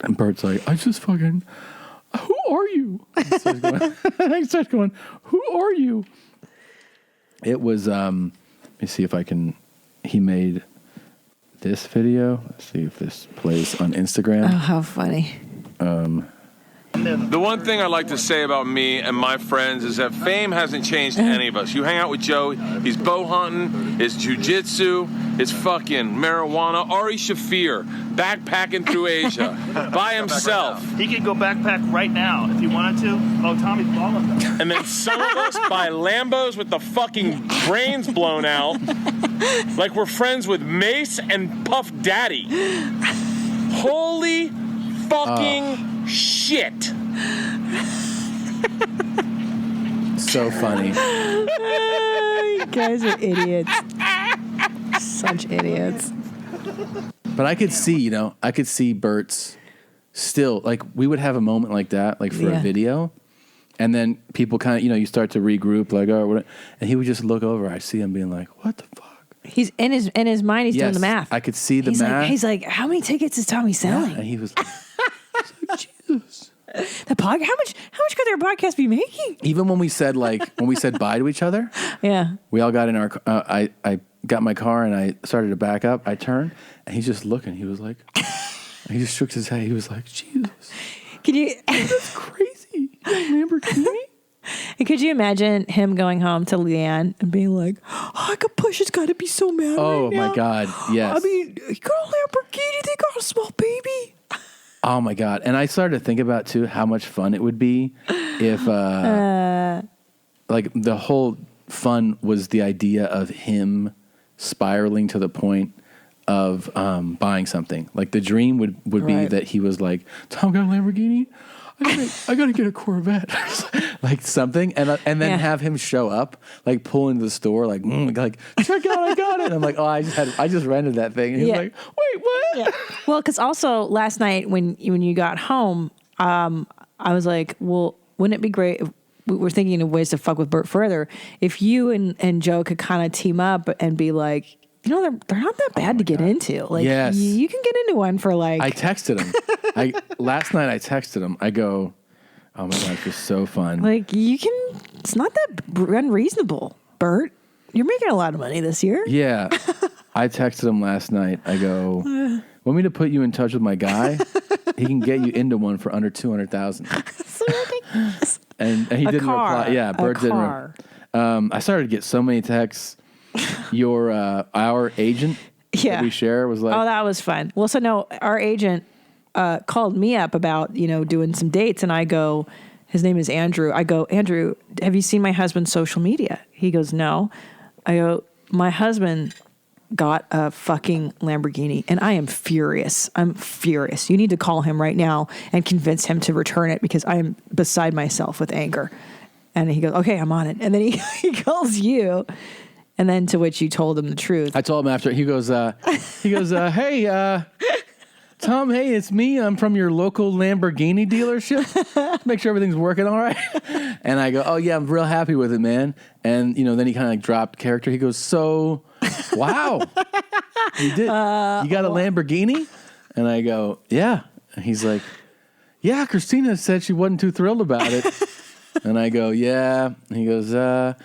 And Bert's like, I just fucking... Who are you? I started going, who are you? It was, let me see if I can, he made this video. Let's see if this plays on Instagram. Oh, how funny. The one thing I like to say about me and my friends is that fame hasn't changed any of us. You hang out with Joe, he's bow hunting, his jiu-jitsu, his fucking marijuana. Ari Shafir, backpacking through Asia by himself. He could go backpack right now if he wanted to. Oh, Tommy's balling. And then some of us buy Lambos with the fucking brains blown out like we're friends with Mace and Puff Daddy. Holy fucking shit. So funny. You guys are idiots. Such idiots. But I could see Bert's still, like, we would have a moment like that, like for a video. And then people kind of, you start to regroup, like, oh, what? And he would just look over. I see him being like, what the fuck? He's in his mind. He's doing the math. I could see the math. He's like, how many tickets is Tommy selling? Yeah, and he was like, Jesus. The how much could their podcast be making? Even when we said bye to each other, yeah, we all got in our. I got my car and I started to back up. I turned and he's just looking. He was like, he just shook his head. He was like, Jesus, can you? That's crazy. Lamborghini. And could you imagine him going home to Leanne and being like, oh, Kapusha's got to be so mad Oh right now. My God, yes. I mean, you got a Lamborghini, they got a small baby. Oh my God. And I started to think about too how much fun it would be if like the whole fun was the idea of him spiraling to the point of buying something. Like the dream would be that he was like, Tom got a Lamborghini? I gotta get a Corvette, like something, and then have him show up, like pull into the store, like check out, I got it. And I'm like, oh, I just rented that thing. And he's like, wait, what? Yeah. Well, because also last night when you got home, I was like, well, wouldn't it be great if we were thinking of ways to fuck with Bert further if you and Joe could kind of team up and be like, they're not that bad to get into. Like, yes. You can get into one for like. I texted him. Last night I texted him. I go, oh my God, it's so fun. Like, you can. It's not that unreasonable, Bert. You're making a lot of money this year. Yeah. I texted him last night. I go, want me to put you in touch with my guy? he can get you into one for under 200,000. So ridiculous. And he didn't reply. Yeah, Bert didn't. I started to get so many texts. Our agent that we share was like, oh, that was fun. Well, so no, our agent called me up about doing some dates, and I go, his name is Andrew. I go, Andrew, have you seen my husband's social media? He goes, no. I go, my husband got a fucking Lamborghini, and I am furious. I'm furious. You need to call him right now and convince him to return it because I am beside myself with anger. And he goes, okay, I'm on it. And then he calls you. And then to which you told him the truth. I told him after. He goes, hey, Tom, hey, it's me. I'm from your local Lamborghini dealership. Make sure everything's working all right. And I go, oh, yeah, I'm real happy with it, man. And, then he kind of like dropped character. He goes, so, wow. You did. You got a Lamborghini? And I go, yeah. And he's like, yeah, Christina said she wasn't too thrilled about it. And I go, yeah. And he goes, I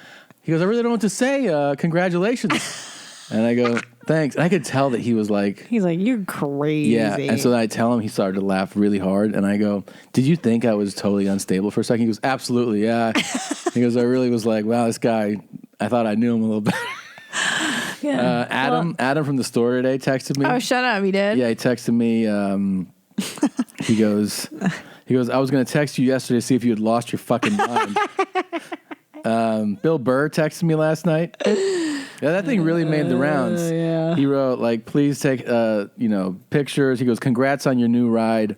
really don't know what to say. Congratulations. And I go, thanks. And I could tell that he was like... He's like, you're crazy. Yeah. And so then I tell him, he started to laugh really hard. And I go, did you think I was totally unstable for a second? He goes, absolutely, yeah. He goes, I really was like, wow, this guy, I thought I knew him a little better. Yeah. Adam from the store today texted me. Oh, shut up. He did? Yeah, he texted me. He goes, I was going to text you yesterday to see if you had lost your fucking mind. Bill Burr texted me last night. Yeah, that thing really made the rounds. Yeah. He wrote, like, please take, pictures. He goes, congrats on your new ride.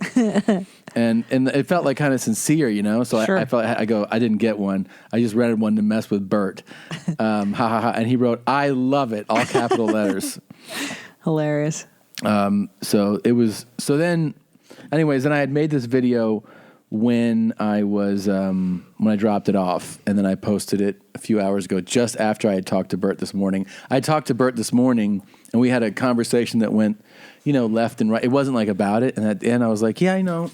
and it felt like kind of sincere, So Sure. I didn't get one. I just rented one to mess with Bert. Ha ha ha. And he wrote, I love it. All capital letters. Hilarious. So then I had made this video when I dropped it off, and then I posted it a few hours ago, just after I had talked to Bert this morning. I talked to Bert this morning, and we had a conversation that went, left and right. It wasn't like about it, and at the end I was like, yeah, I know.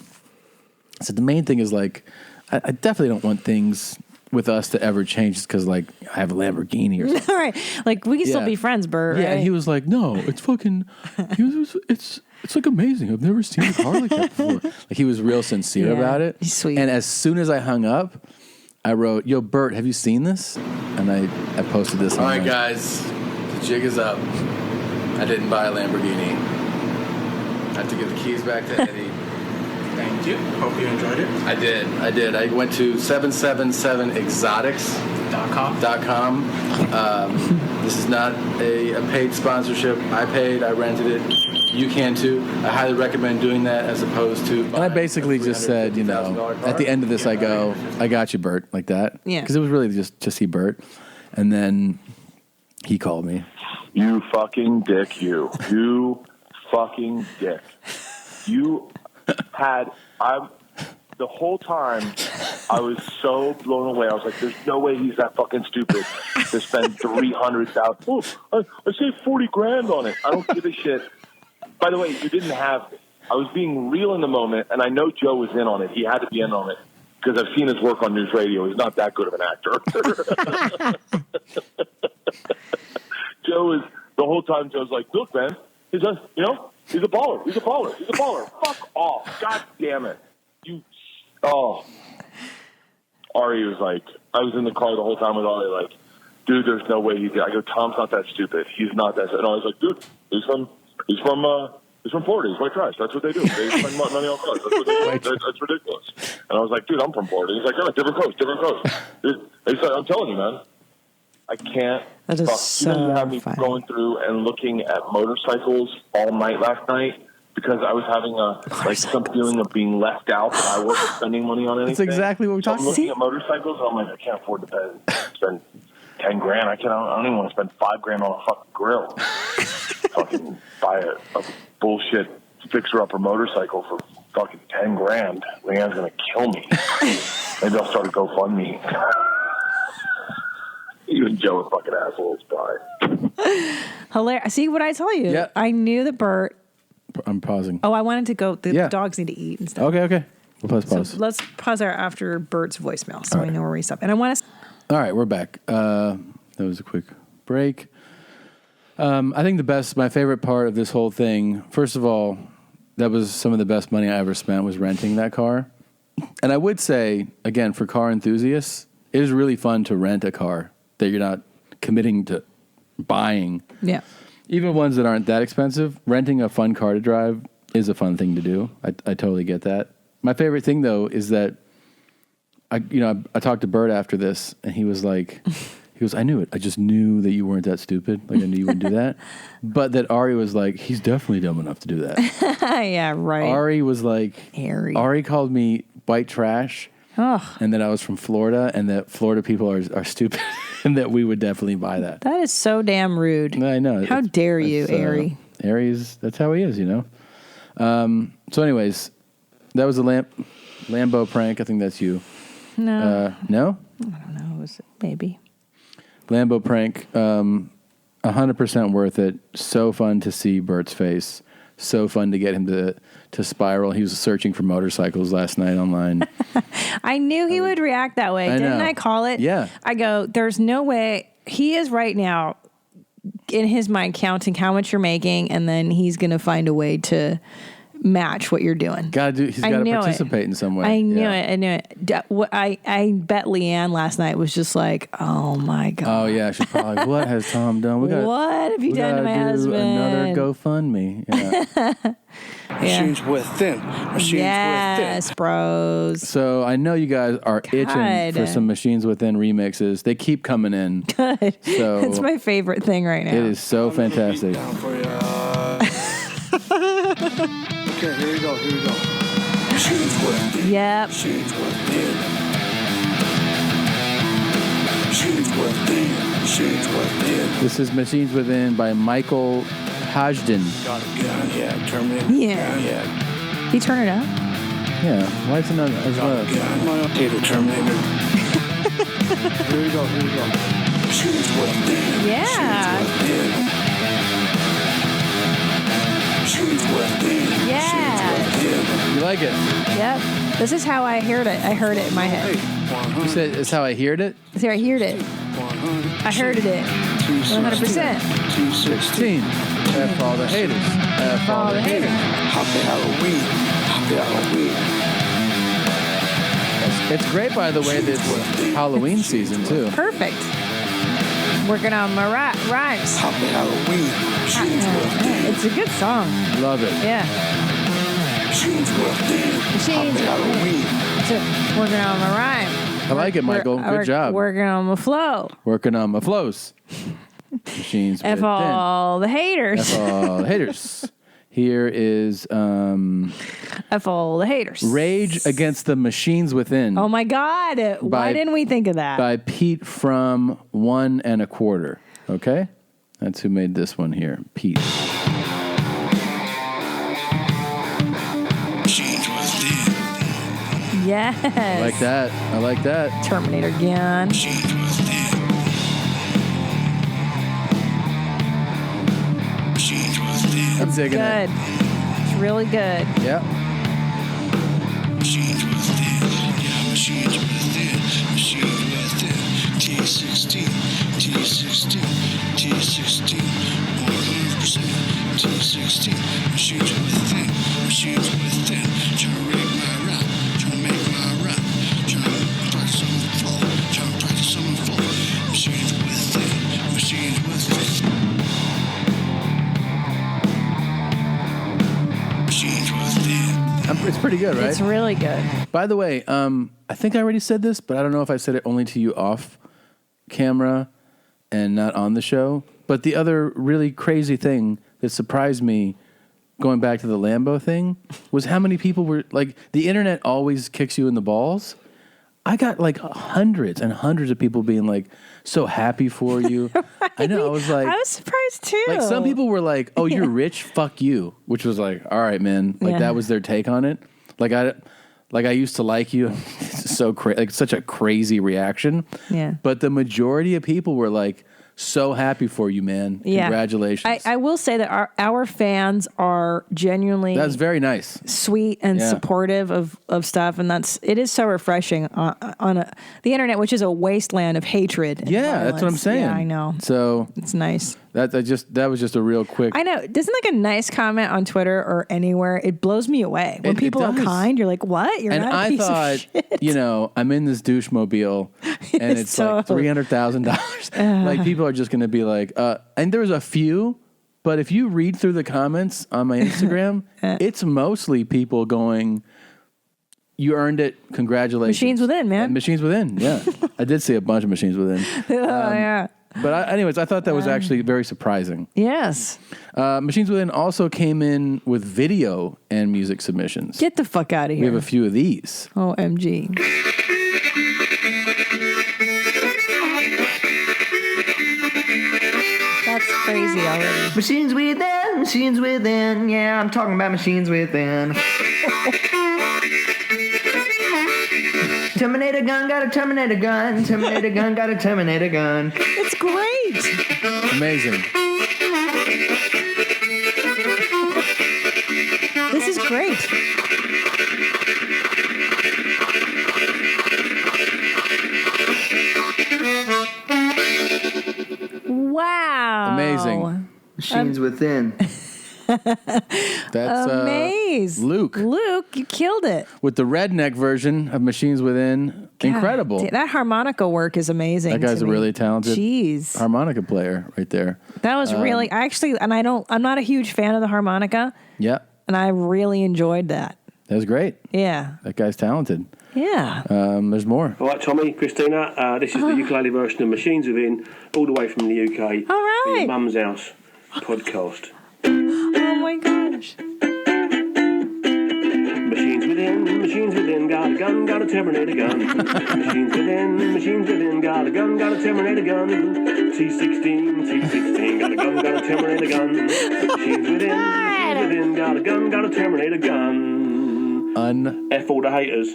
I said the main thing is like, I definitely don't want things with us to ever change just because like I have a Lamborghini or something. All right, like we can still be friends, Bert. Yeah, right? and he was like, no, it's fucking. It's like amazing. I've never seen a car like that before. Like he was real sincere about it. He's sweet. And as soon as I hung up, I wrote, yo, Bert, have you seen this? And I posted this. All right, guys, the jig is up. I didn't buy a Lamborghini. I have to give the keys back to Eddie. Thank you. Hope you enjoyed it. I did. I went to 777exotics.com. This is not a paid sponsorship. I paid. I rented it. You can too. I highly recommend doing that as opposed to... And I basically just said, at the end of this, I go, I got you, Bert, like that. Yeah. Because it was really just to see Bert. And then he called me. You fucking dick, you. You fucking dick. You had... The whole time, I was so blown away. I was like, there's no way he's that fucking stupid to spend $300,000. Oh, I saved $40,000 on it. I don't give a shit. By the way, you didn't have me. I was being real in the moment, and I know Joe was in on it. He had to be in on it because I've seen his work on news radio. He's not that good of an actor. Joe is, the whole time Joe's like, look, man, he's a baller. He's a baller. Fuck off. God damn it. Ari was like, I was in the car the whole time with Ari, like, dude, there's no way I go, Tom's not that stupid. He's not that. And I was like, dude, he's from Florida. He's white trash. That's what they do. They spend money on cars. That's what they do. That's ridiculous. And I was like, dude, I'm from Florida. He's like, yeah, different coast. Dude, he's like, I'm telling you, man. I can't. That is so you have me funny. going through and looking at motorcycles all night last night because I was having some feeling of being left out that I wasn't spending money on anything. That's exactly what we're talking about. I'm looking at motorcycles and I'm like, I can't afford to spend $10,000. I don't even want to spend $5,000 on a fucking grill. Fucking buy a bullshit fixer-upper motorcycle for fucking $10,000. Leanne's gonna kill me. Maybe I'll start a GoFundMe. You and Joe are fucking assholes. Bye. Hilarious. See what I tell you? Yeah. I knew that Bert. I'm pausing. Oh, I wanted to go. The dogs need to eat and stuff. Okay. We'll pause. So let's pause after Bert's voicemail so I know where we stop. And I want to. All right, we're back. That was a quick break. I think my favorite part of this whole thing, first of all, that was some of the best money I ever spent was renting that car. And I would say, again, for car enthusiasts, it is really fun to rent a car that you're not committing to buying. Yeah. Even ones that aren't that expensive, renting a fun car to drive is a fun thing to do. I totally get that. My favorite thing, though, is that I talked to Bert after this, and he was like, I knew it. I just knew that you weren't that stupid. Like, I knew you wouldn't do that. But that Ari was like, he's definitely dumb enough to do that. Yeah, right. Ari was like, Ari called me white trash, and that I was from Florida, and that Florida people are stupid, and that we would definitely buy that. That is so damn rude. I know. How dare you, Ari? Ari's, that's how he is, So anyways, that was a Lambo prank. I think that's you. No. No? I don't know. Was it maybe? Lambo prank, 100% worth it. So fun to see Bert's face. So fun to get him to spiral. He was searching for motorcycles last night online. I knew he would react that way. Didn't I call it? Yeah. I go, there's no way. He is right now in his mind counting how much you're making, and then he's going to find a way to match what you're doing. He's got to participate in some way. I knew it. I bet Leanne last night was just like, oh my God. Oh yeah, she's probably like, what has Tom done? What have you done to my husband? Another GoFundMe. Yeah. Machines within. Yes, bros. So I know you guys are itching for some Machines Within remixes. They keep coming in. Good. So it's my favorite thing right now. It is so fantastic. Okay, here we go. Machines within. Yep. Machines within. Machines within. Machines within. This is Machines Within by Michael Hajden. Yeah, Terminator. Yeah. He turned it up? Yeah. Why is it not as loud? Terminator. Here we go. Machines within. Yeah. Machines within. Yeah. You like it? Yep. This is how I heard it. I heard it in my head. You said it's how I heard it? This is how I heard it. I heard it. 100%. 216. F all the haters. F all the haters. Happy Halloween. Happy Halloween. It's great, by the way, this Halloween season, too. Perfect. Working on my rhymes. Happy Halloween. It's a good song. Love it. Yeah. Machines within. Machines Halloween. Working on my rhyme. I like it, Michael. Good job. Working on my flow. Working on my flows. Machines F Within. all the haters. F all the haters. Here is F all the haters. Rage Against the Machines Within. Oh my God. Why didn't we think of that? By Pete from 1 1/4. Okay? That's who made this one here. Pete. Machines within. Yes. I like that. I like that. Terminator gun. Machines within. Machines within. I'm digging Good. It's really good. Yep. Machines within. Yeah, machines within. Machines within. T16. T16. T16. 100%. T16. Machines within. Machines within. Trying to rig my rap. Trying to make my rap. Trying to practice on the flow. Trying to practice on the flow. Machines within. Machines within. Machines within. It's pretty good, right? It's really good. By the way, I think I already said this, but I don't know if I said it only to you off camera and not on the show. But the other really crazy thing that surprised me going back to the Lambo thing was how many people were like, the internet always kicks you in the balls. I got like hundreds and hundreds of people being like, so happy for you. Right. I know. I was like, I was surprised too. Like some people were like, oh, you're rich. Fuck you. Which was like, all right, man. Like that was their take on it. Like I used to like you. It's so crazy. Like such a crazy reaction. Yeah. But the majority of people were like, so happy for you, man. Yeah. Congratulations. I will say that our fans are genuinely That's very nice. Sweet and supportive of stuff, and it is so refreshing on the internet, which is a wasteland of hatred. And yeah, violence. that's what I'm saying. Yeah, I know. So it's nice. That was just a real quick. I know. Doesn't like a nice comment on Twitter or anywhere, it blows me away. When people are kind, you're like, what? You're not a piece of shit. You know, I'm in this douche mobile and it's like $300,000. Like people are just going to be like, and there's a few, but if you read through the comments on my Instagram, it's mostly people going, you earned it. Congratulations. Machines Within, man. Machines Within. Yeah. I did see a bunch of Machines Within. Yeah. But anyways, I thought that was actually very surprising. Yes. Machines Within also came in with video and music submissions. Get the fuck out of here. We have a few of these. OMG. That's crazy already. Machines Within, yeah, I'm talking about Machines Within. Terminator gun, got a Terminator gun. Terminator gun, got a Terminator gun. It's great. Amazing. This is great. Wow. Amazing. Machines Within. That's amazing. Luke. Luke, you killed it. With the redneck version of Machines Within. Incredible. God, that harmonica work is amazing. That guy's to a me. really talented harmonica player right there. That was really, I'm not a huge fan of the harmonica. Yeah. And I really enjoyed that. That was great. Yeah. That guy's talented. Yeah. There's more. All right, Tommy, Christina, this is the ukulele version of Machines Within, all the way from the UK. All right. For your mum's house podcast. Oh my gosh. Machines within, got a gun, got a Terminator gun. Machines within, got a gun, got a Terminator gun. T16, got a gun, got a Terminator gun. Machines within, got a gun, got a Terminator gun. F all the haters.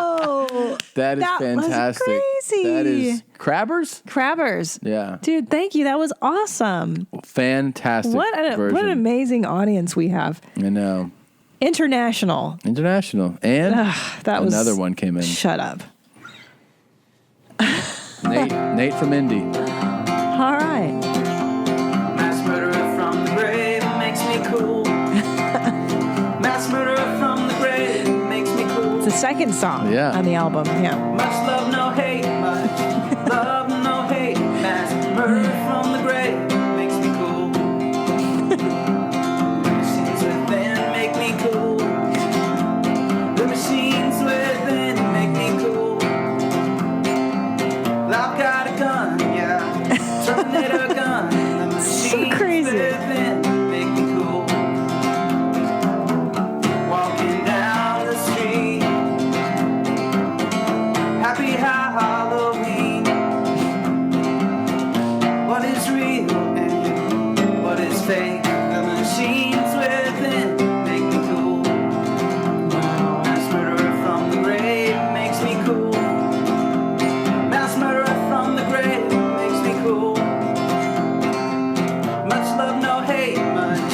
Oh, that is fantastic. Was crazy. That is Crabbers? Yeah. Dude, thank you. That was awesome. Fantastic. What an amazing audience we have. I know. International. And that was another one came in. Shut up. Nate from Indy. All right. Mass murderer from the grave makes me cool. Mass murderer from the grave makes me cool. It's the second song on the album. Yeah. Much love, no hate. Much love, no hate. Mass murderer from the grave makes me cool. Machines within make me cool. The machines within make me cool. I've got a gun, yeah. Terminator gun. The machines so crazy. Within make me cool. Walking down the street. Happy Halloween. What is real and what is fake? The machines within make me cool. Mass murderer from the grave makes me cool. Mass murderer from the grave makes me cool. Much love, no hate. Much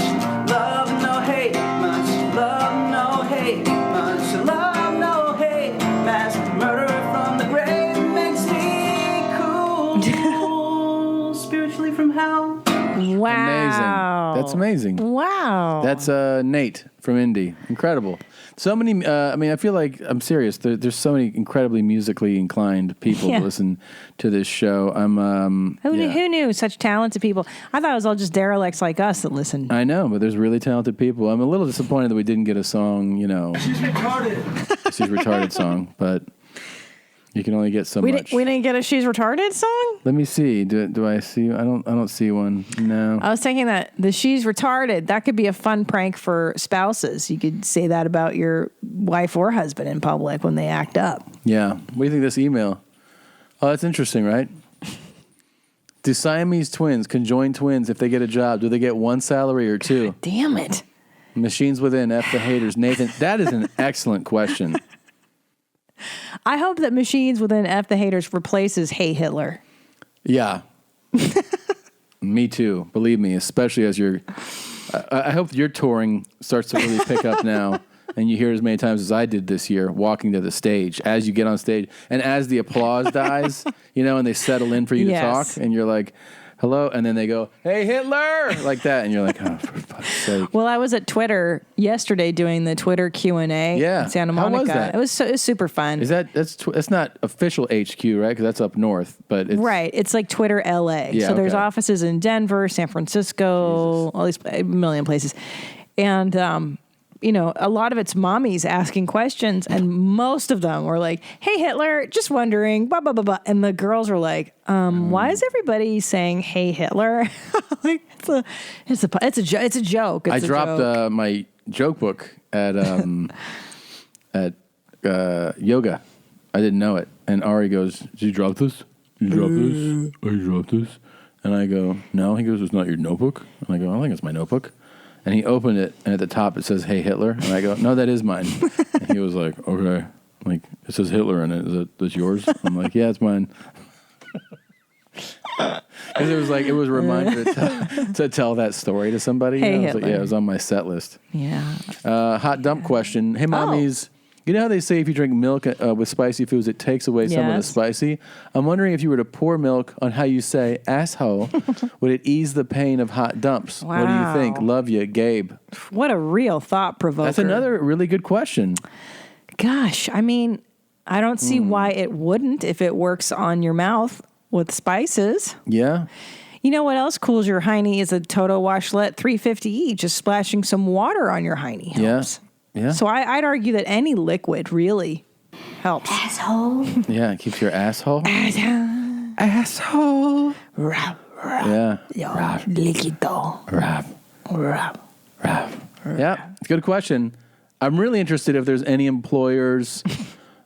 love, no hate. Much love, no hate. Much love, no hate. Mass murderer from the grave makes me cool. Spiritually from hell. Wow. That's amazing. Wow. That's Nate from Indy. Incredible. So many, I feel like, I'm serious, there's so many incredibly musically inclined people Yeah. to listen to this show. Who knew such talented people? I thought it was all just derelicts like us that listen. I know, but there's really talented people. I'm a little disappointed that we didn't get a song, She's retarded. She's retarded song, but you can only get so much. We didn't get a She's Retarded song? Let me see. Do I see? I don't see one. No. I was thinking that the She's Retarded, that could be a fun prank for spouses. You could say that about your wife or husband in public when they act up. Yeah. What do you think of this email? Oh, that's interesting, right? Do Siamese twins, conjoined twins, if they get a job, do they get one salary or two? Damn it. Machines Within, F the haters. Nathan, that is an excellent question. I hope that Machines Within F the Haters replaces Hey Hitler. Yeah. Me too. Believe me, especially as I hope your touring starts to really pick up now and you hear as many times as I did this year walking to the stage as you get on stage and as the applause dies, and they settle in for you to talk and you're like, hello, and then they go, hey, Hitler, like that, and you're like, oh, for fuck's sake. Well, I was at Twitter yesterday doing the Twitter Q&A in Santa Monica. How was that? It was super fun. Is that's not official HQ, right? Because that's up north, but it's right. It's like Twitter LA. Yeah, so there's okay. offices in Denver, San Francisco, all these a million places, and a lot of it's mommies asking questions, and most of them were like, "Hey Hitler, just wondering, blah blah blah blah," and the girls were like, "Why is everybody saying Hey Hitler?" Like it's a joke. I dropped my joke book at yoga. I didn't know it, and Ari goes, "Did you drop this? You drop this? Oh, you dropped this?" And I go, "No." He goes, "It's not your notebook." And I go, "I think it's my notebook." And he opened it, and at the top it says, "Hey Hitler," and I go, "No, that is mine." And he was like, "Okay." Like, it says Hitler in it. Is that's yours? I'm like, "Yeah, it's mine." Because it was a reminder to tell that story to somebody. Hey, I was like, Hitler. yeah, it was on my set list. Yeah. Hot dump question. Hey, mommies. You know how they say if you drink milk with spicy foods, it takes away some of the Yes. spicy? I'm wondering if you were to pour milk on how you say asshole, would it ease the pain of hot dumps? What do you think? Wow. Love you, Gabe. What a real thought provoker. That's another really good question. Gosh, I mean, I don't see why it wouldn't if it works on your mouth with spices. Yeah. You know what else cools your hiney is a Toto washlet, $3.50 each. Just splashing some water on your hiney helps. Yeah. So I'd argue that any liquid really helps. Asshole. Yeah, it keeps your asshole. Asshole. Yeah. Liquito. Yeah, it's a good question. I'm really interested if there's any employers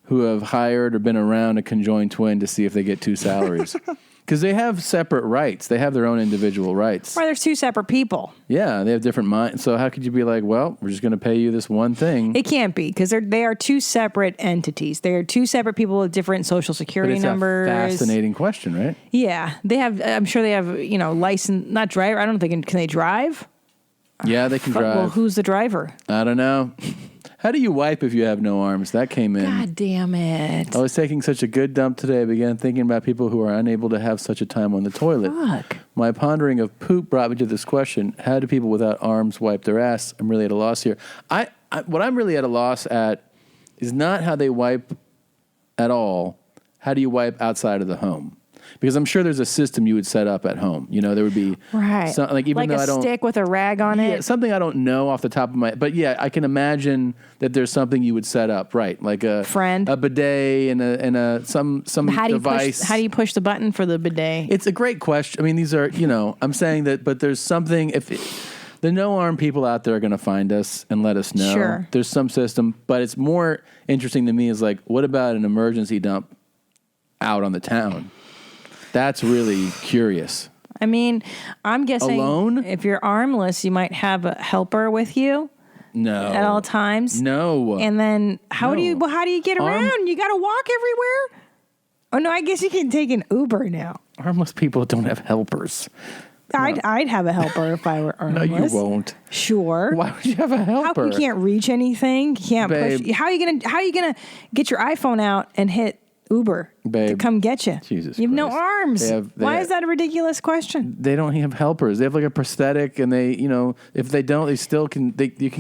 who have hired or been around a conjoined twin to see if they get two salaries. Because they have separate rights. They have their own individual rights. Why there's two separate people. Yeah, they have different minds. So how could you be like, well, we're just going to pay you this one thing? It can't be because they are two separate entities. They are two separate people with different social But security it's numbers. a fascinating question, right? Yeah, they have. I'm sure they have. License, not driver. I don't think can they drive? Yeah, they can drive. Well, who's the driver? I don't know. How do you wipe if you have no arms? That came in. God damn it! I was taking such a good dump today. I began thinking about people who are unable to have such a time on the toilet. Fuck. My pondering of poop brought me to this question. How do people without arms wipe their ass? I'm really at a loss here. What I'm really at a loss at is not how they wipe at all. How do you wipe outside of the home? Because I'm sure there's a system you would set up at home. There would be Right. even though I don't stick with a rag on it. something I don't know off the top of my. But yeah, I can imagine that there's something you would set up, right? Like a bidet and some device. How do you push the button for the bidet? It's a great question. I mean, these are I'm saying that, but there's something. The no arm people out there are going to find us and let us know. Sure. There's some system, but it's more interesting to me is like, what about an emergency dump out on the town? That's really curious. I mean, I'm guessing Alone? if you're armless, you might have a helper with you No. at all times. No. And then how do you get around? You got to walk everywhere? Oh no, I guess you can take an Uber now. Armless people don't have helpers. I'd have a helper if I were No, armless. you won't. Sure. Why would you have a helper? You can't reach anything. You can't Babe. push. How are you gonna get your iPhone out and hit Uber to Babe. come get you? Jesus You have no Christ. arms. Why is that a ridiculous question? They don't have helpers. They have like a prosthetic, and they, if they don't, they still can. You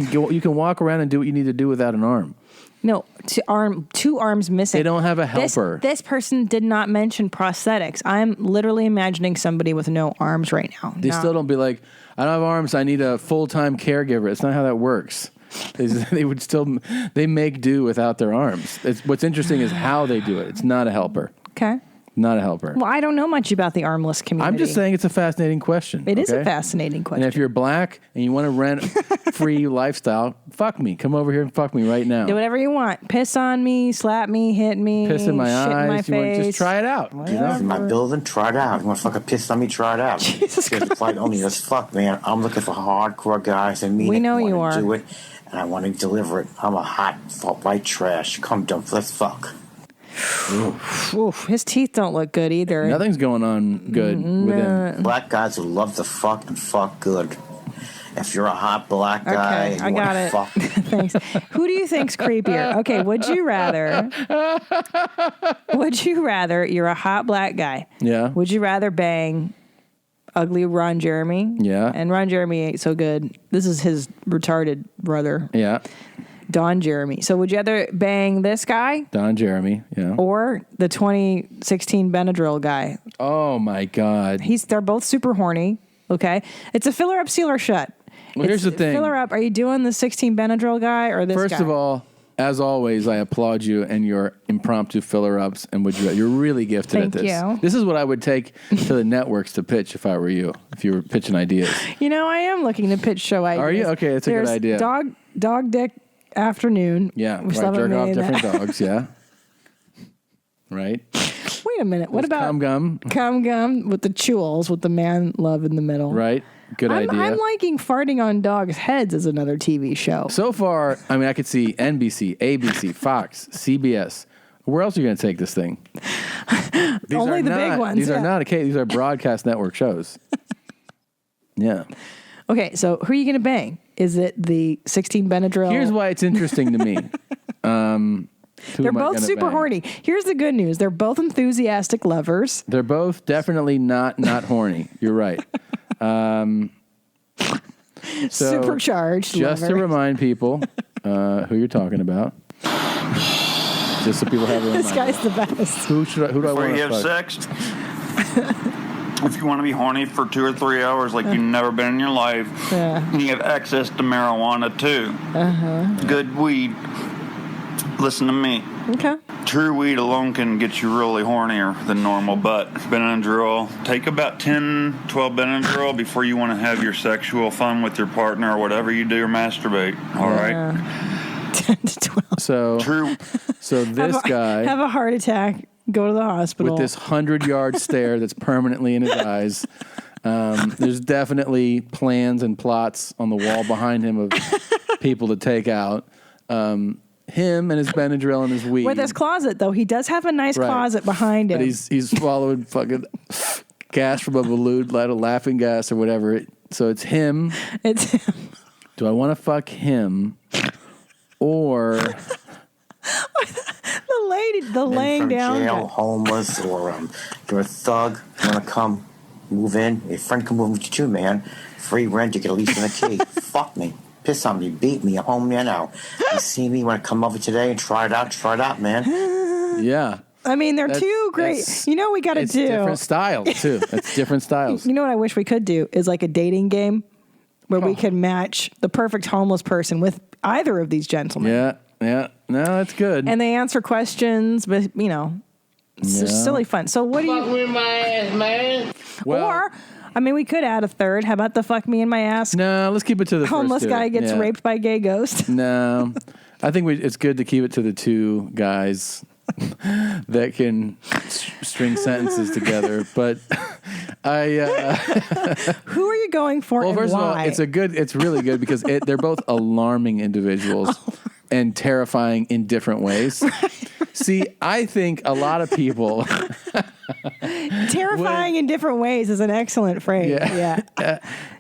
can walk around and do what you need to do without an arm. No, two arms missing. They don't have a helper. This person did not mention prosthetics. I'm literally imagining somebody with no arms right now. They still don't be like, I don't have arms. I need a full-time caregiver. It's not how that works. They make do without their arms. What's interesting is how they do it. It's not a helper. Okay. Not a helper. Well, I don't know much about the armless community. I'm just saying it's a fascinating question. It is a fascinating question. And if you're black and you want to rent free lifestyle, fuck me. Come over here and fuck me right now. Do whatever you want. Piss on me, slap me, hit me, Piss in my shit eyes. in my You face. want just try it out. In my building, try it out. You want to fucking piss on me, try it out. Jesus Christ. It's like only as fuck, man. I'm looking for hardcore guys and me. We know you want to are. do it, and I want to deliver it. I'm a hot white trash. Come dump, let's fuck. Oof, his teeth don't look good either. Nothing's going on good with him. Black guys who love to fuck and fuck good. If you're a hot black guy, Okay, and I you got want it. to fuck. Thanks. Who do you think's creepier? Okay, would you rather? You're a hot black guy. Yeah. Would you rather bang ugly Ron Jeremy. Yeah. And Ron Jeremy ain't so good. This is his retarded brother. Yeah. Don Jeremy. So would you rather bang this guy? Don Jeremy, yeah. Or the 2016 Benadryl guy? Oh my God. They're both super horny. Okay. It's a filler up, sealer shut. Well, here's the thing. Filler up. Are you doing the 16 Benadryl guy or this guy? First of all, as always, I applaud you and your impromptu filler ups and you're really gifted Thank at this. you. This is what I would take to the networks to pitch if I were you, if you were pitching ideas. You know, I am looking to pitch show ideas. Are you? Okay, that's a good idea. Dog dick afternoon. Yeah, We right. still haven't Jerk off made different that. dogs, yeah. Right? Wait a minute. What about cum gum? Cum gum with the chewels with the man love in the middle. Right? Good idea. I'm liking farting on dogs' heads as another TV show. So far, I mean, I could see NBC, ABC, Fox, CBS. Where else are you going to take this thing? Only the big ones. These are not these are broadcast network shows. Yeah. Okay, so who are you going to bang? Is it the 16 Benadryl? Here's why it's interesting to me. They're both super horny. Here's the good news. They're both enthusiastic lovers. They're both definitely not horny. You're right. So supercharged just lover. to remind people who you're talking about. Just so people have a This reminder. guy's the best. Who do I Before want you to have fuck? sex, if you want to be horny for 2 or 3 hours like you've never been in your life, you have access to marijuana too. Good weed. Listen to me. Okay. True weed alone can get you really hornier than normal, but Benadryl, take about 10, 12 Benadryl before you want to have your sexual fun with your partner or whatever you do or masturbate. All right? 10 to 12. So this guy have a heart attack. Go to the hospital with this 100-yard stare that's permanently in his eyes. There's definitely plans and plots on the wall behind him of people to take out. Him and his Benadryl and his weed. With his closet, though, he does have a nice closet behind him. But he's swallowing fucking gas from a balloon, laughing gas or whatever. So it's him. It's him. Do I want to fuck him or the laying from down? jail, guy. homeless, or you're a thug, you want to come move in, your friend can move with you too, man. Free rent, you get a lease and a key. Fuck me. Piss on me, beat me, I'm home now. You see me, you want to come over today and try it out, man. Yeah. I mean, they're two great. You know what we got to do? It's different styles, too. It's different styles. You know what I wish we could do is like a dating game where we could match the perfect homeless person with either of these gentlemen. Yeah. No, that's good. And they answer questions, but, you know, it's just silly fun. So what do you... Fuck with my ass, man. Or... I mean, we could add a third. How about the fuck me in my ass? No, let's keep it to the homeless first two. guy gets raped by gay ghost. No, I think it's good to keep it to the two guys that can string sentences together. But who are you going for? Well, and first why? of all, it's really good because they're both alarming individuals and terrifying in different ways. See, I think a lot of people. Terrifying in different ways is an excellent phrase. Yeah.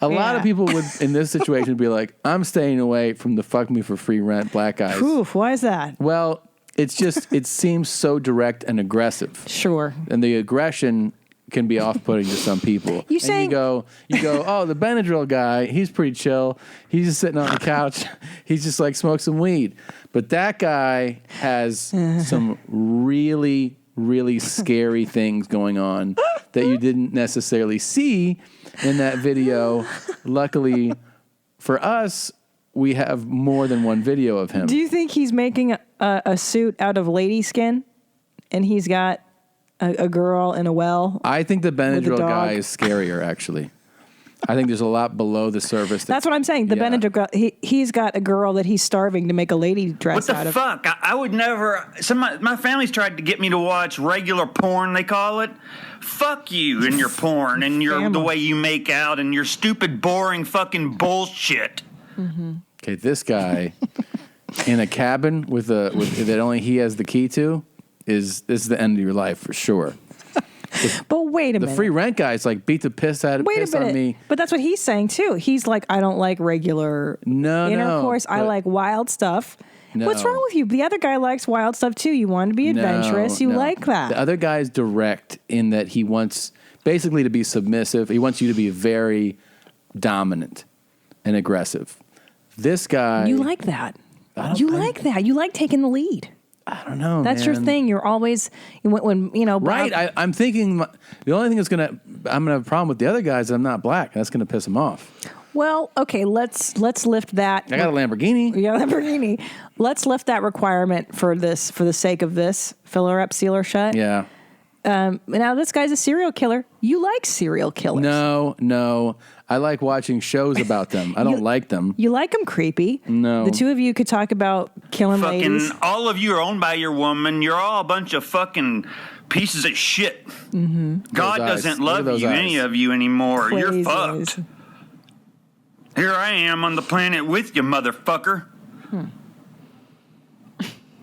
A lot of people would, in this situation, be like, I'm staying away from the fuck me for free rent black guys. Oof, why is that? Well, it's just, it seems so direct and aggressive. Sure. And the aggression can be off-putting to some people. You go, oh, the Benadryl guy, he's pretty chill. He's just sitting on the couch. He's just like, smoke some weed. But that guy has some really, really scary things going on that you didn't necessarily see in that video. Luckily for us, we have more than one video of him. Do you think he's making a suit out of lady skin and he's got a girl in a well? I think the Benadryl guy is scarier, actually. I think there's a lot below the surface. That's what I'm saying. The Benadryl girl, he's got a girl that he's starving to make a lady dress What out the of. fuck? I would never. My family's tried to get me to watch regular porn, they call it. Fuck you and your porn and the way you make out and your stupid, boring fucking bullshit. Mm-hmm. Okay, this guy in a cabin with that only he has the key to this is the end of your life for sure. But wait a minute. The free rent guy's like beat the piss out of piss on me. But that's what he's saying too. He's like, I don't like regular intercourse. I like wild stuff. No. What's wrong with you? The other guy likes wild stuff too. You want to be adventurous. You like that. The other guy's direct in that he wants basically to be submissive. He wants you to be very dominant and aggressive. This guy, You like that. You like that. You like taking the lead. I don't know. That's your thing. You're always when right. I'm thinking the only thing I'm gonna have a problem with the other guys is I'm not black. That's gonna piss him off. Well, okay, let's lift that. I got a Lamborghini. You got a Lamborghini. Let's lift that requirement for the sake of this. Fill her up, seal her shut. Yeah. Now this guy's a serial killer. You like serial killers? No. I like watching shows about them. I don't like them. You like them creepy? No. The two of you could talk about killing ladies. All of you are owned by your woman. You're all a bunch of fucking pieces of shit. Mm-hmm. God doesn't love you, any of you anymore. Crazy You're fucked. Here I am on the planet with you, motherfucker.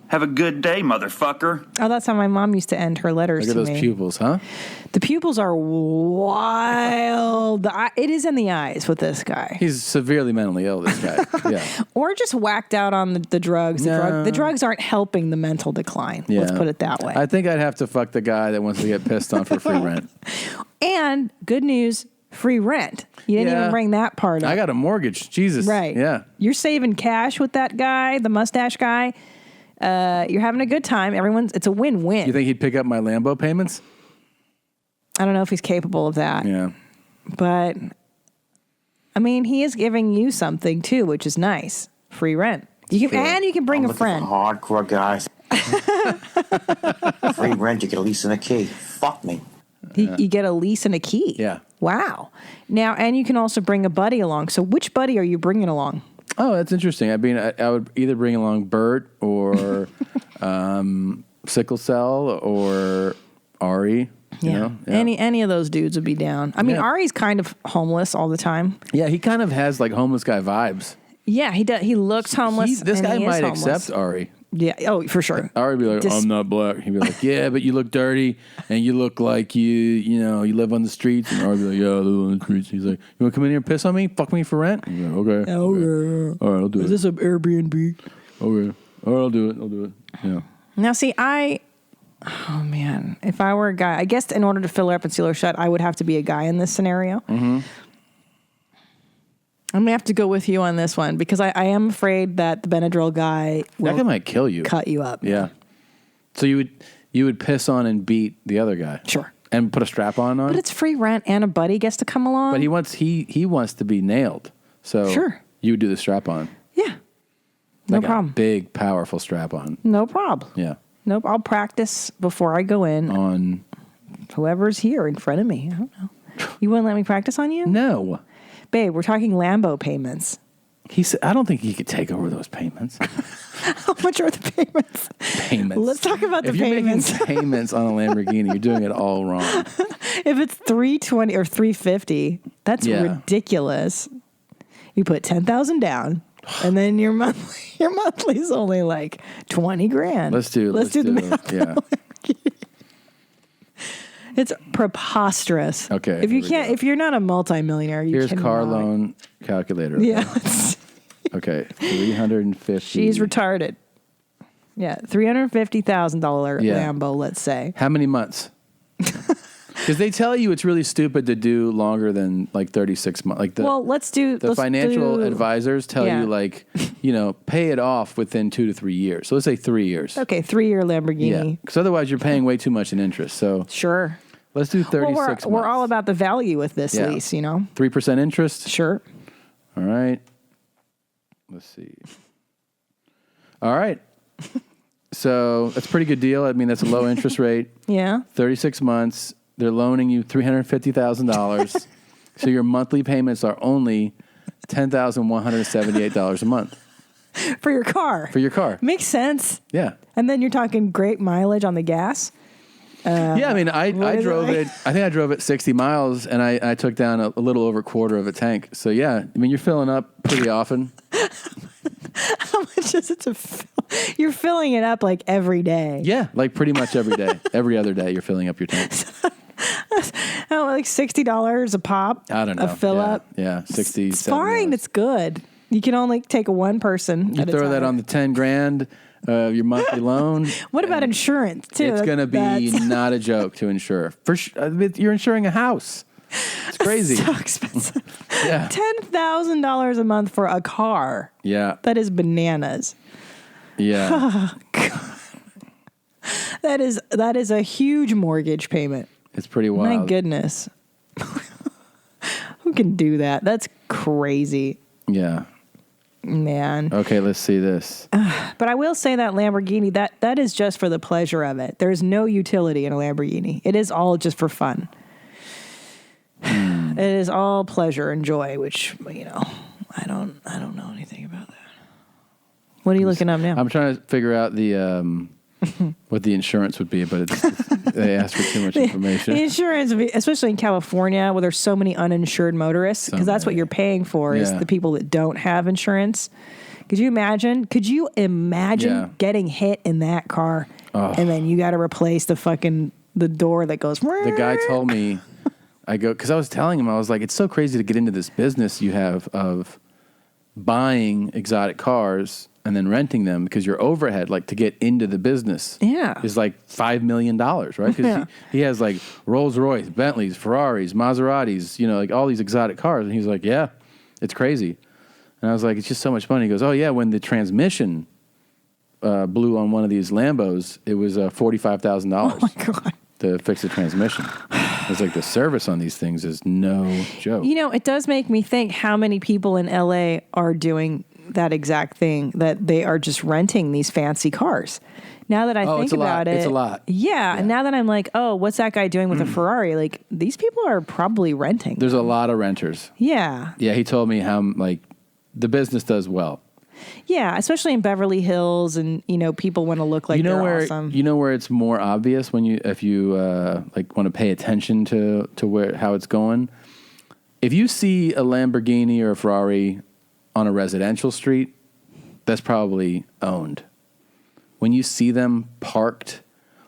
Have a good day, motherfucker. Oh, that's how my mom used to end her letters Look to at those me. pupils, huh? The pupils are wild. It is in the eyes with this guy. He's severely mentally ill, this guy. Yeah. Or just whacked out on the drugs. The drugs aren't helping the mental decline. Yeah. Let's put it that way. I think I'd have to fuck the guy that wants to get pissed on for free rent. And good news, free rent. You didn't even bring that part up. I got a mortgage. Jesus. Right. Yeah. You're saving cash with that guy, the mustache guy. You're having a good time. It's a win-win. You think he'd pick up my Lambo payments? I don't know if he's capable of that. Yeah. But, I mean, he is giving you something, too, which is nice. Free rent. You can bring a friend. Hardcore guys. Free rent, you get a lease and a key. Fuck me. You get a lease and a key. Yeah. Wow. Now, and you can also bring a buddy along. So which buddy are you bringing along? Oh, that's interesting. I mean, I would either bring along Bert or Sickle Cell or Ari. You know? Yeah. Any of those dudes would be down. I mean, Ari's kind of homeless all the time. Yeah, he kind of has like homeless guy vibes. Yeah, he does. He looks homeless. This guy he is might homeless. accept Ari. Yeah. Oh, for sure. Ari would be like, I'm not black. He'd be like, yeah, but you look dirty and you look like you live on the streets. And Ari would be like, yeah, I live on the streets. He's like, you want to come in here and piss on me? Fuck me for rent? He's like, okay. Okay. All right, I'll do it. Is this an Airbnb? Okay. All right, I'll do it. Yeah. Now, see, oh man, if I were a guy, I guess in order to fill her up and seal her shut, I would have to be a guy in this scenario. Mm-hmm. I'm going to have to go with you on this one because I am afraid that the Benadryl guy That guy might kill you. Cut you up. Yeah. So you would piss on and beat the other guy. Sure. And put a strap on. But it's free rent and a buddy gets to come along. But he wants to be nailed. So Sure. you would do the strap on. Yeah. No Like problem. A big, powerful strap on. No problem. Yeah. Nope. I'll practice before I go in on whoever's here in front of me. I don't know. You wouldn't let me practice on you? No. Babe, we're talking Lambo payments. He said, I don't think he could take over those payments. How much are the payments? Payments. Let's talk about the if you're payments. making payments on a Lamborghini, you're doing it all wrong. If it's $320 or $350, that's Yeah. ridiculous. You put $10,000 down, and then your monthly is only like $20,000. Let's do the math. Yeah. It's preposterous. Okay, If you're not a multimillionaire, you Here's cannot. car loan calculator. Yeah. Okay, 350. She's retarded. Yeah, $350,000 Yeah. Lambo, let's say. How many months? Because they tell you it's really stupid to do longer than like 36 months. Like Let's do the financial do- advisors tell Yeah. you like, pay it off within 2 to 3 years. So let's say 3 years. Okay, 3-year Yeah, Lamborghini. because otherwise you're paying way too much in interest. So Sure. let's do 36 months. We're all about the value with this Yeah. lease, 3% interest? Sure. All right. Let's see. All right. So that's a pretty good deal. I mean, that's a low interest rate. Yeah. 36 months. They're loaning you $350,000. So your monthly payments are only $10,178 a month. For your car. For your car. Makes sense. Yeah. And then you're talking great mileage on the gas. Yeah, I mean, I is drove it? it. I think I drove it 60 miles, and I took down a little over a quarter of a tank. So yeah, I mean, you're filling up pretty often. How much is it to fill? You're filling it up like every day. Yeah, like pretty much every day. Every other day, you're filling up your tank. Like $60 a pop. I don't know. A fill Yeah, up. Yeah, 60. It's fine. It's good. You can only take one person. You throw that on the 10 grand of your monthly loan. What about insurance too? It's going to be not a joke to insure. You're insuring a house. It's crazy. So expensive. Yeah. $10,000 a month for a car. Yeah. That is bananas. Yeah. Oh, God. That is a huge mortgage payment. It's pretty wild. My goodness. Who can do that? That's crazy. Yeah. Man. Okay, let's see this. But I will say that Lamborghini, that is just for the pleasure of it. There's no utility in a Lamborghini. It is all just for fun. It is all pleasure and joy, which, I don't know anything about that. What are you looking up now? I'm trying to figure out the what the insurance would be, but they asked for too much information. The insurance, especially in California, where there's so many uninsured motorists, because that's what you're paying for is the people that don't have insurance. Could you imagine? Getting hit in that car and then you got to replace the door that goes. The guy told me, because I was telling him, I was like, it's so crazy to get into this business you have of buying exotic cars and then renting them, because your overhead, to get into the business, is like $5 million, right? Because he has like Rolls Royce, Bentleys, Ferraris, Maseratis, all these exotic cars, and he was like, yeah, it's crazy. And I was like, it's just so much money. He goes, oh yeah, when the transmission blew on one of these Lambos, it was $45,000. Oh my God. To fix the transmission. It's like the service on these things is no joke. It does make me think how many people in LA are doing that exact thing, that they are just renting these fancy cars. Now that I think about it. It's a lot. Yeah. And now that I'm like, oh, what's that guy doing with a Ferrari? Like, these people are probably renting. There's a lot of renters. Yeah. Yeah, he told me how, the business does well. Yeah, especially in Beverly Hills, and people want to look like they're awesome. You know where it's more obvious if you want to pay attention to how it's going. If you see a Lamborghini or a Ferrari on a residential street, that's probably owned. When you see them parked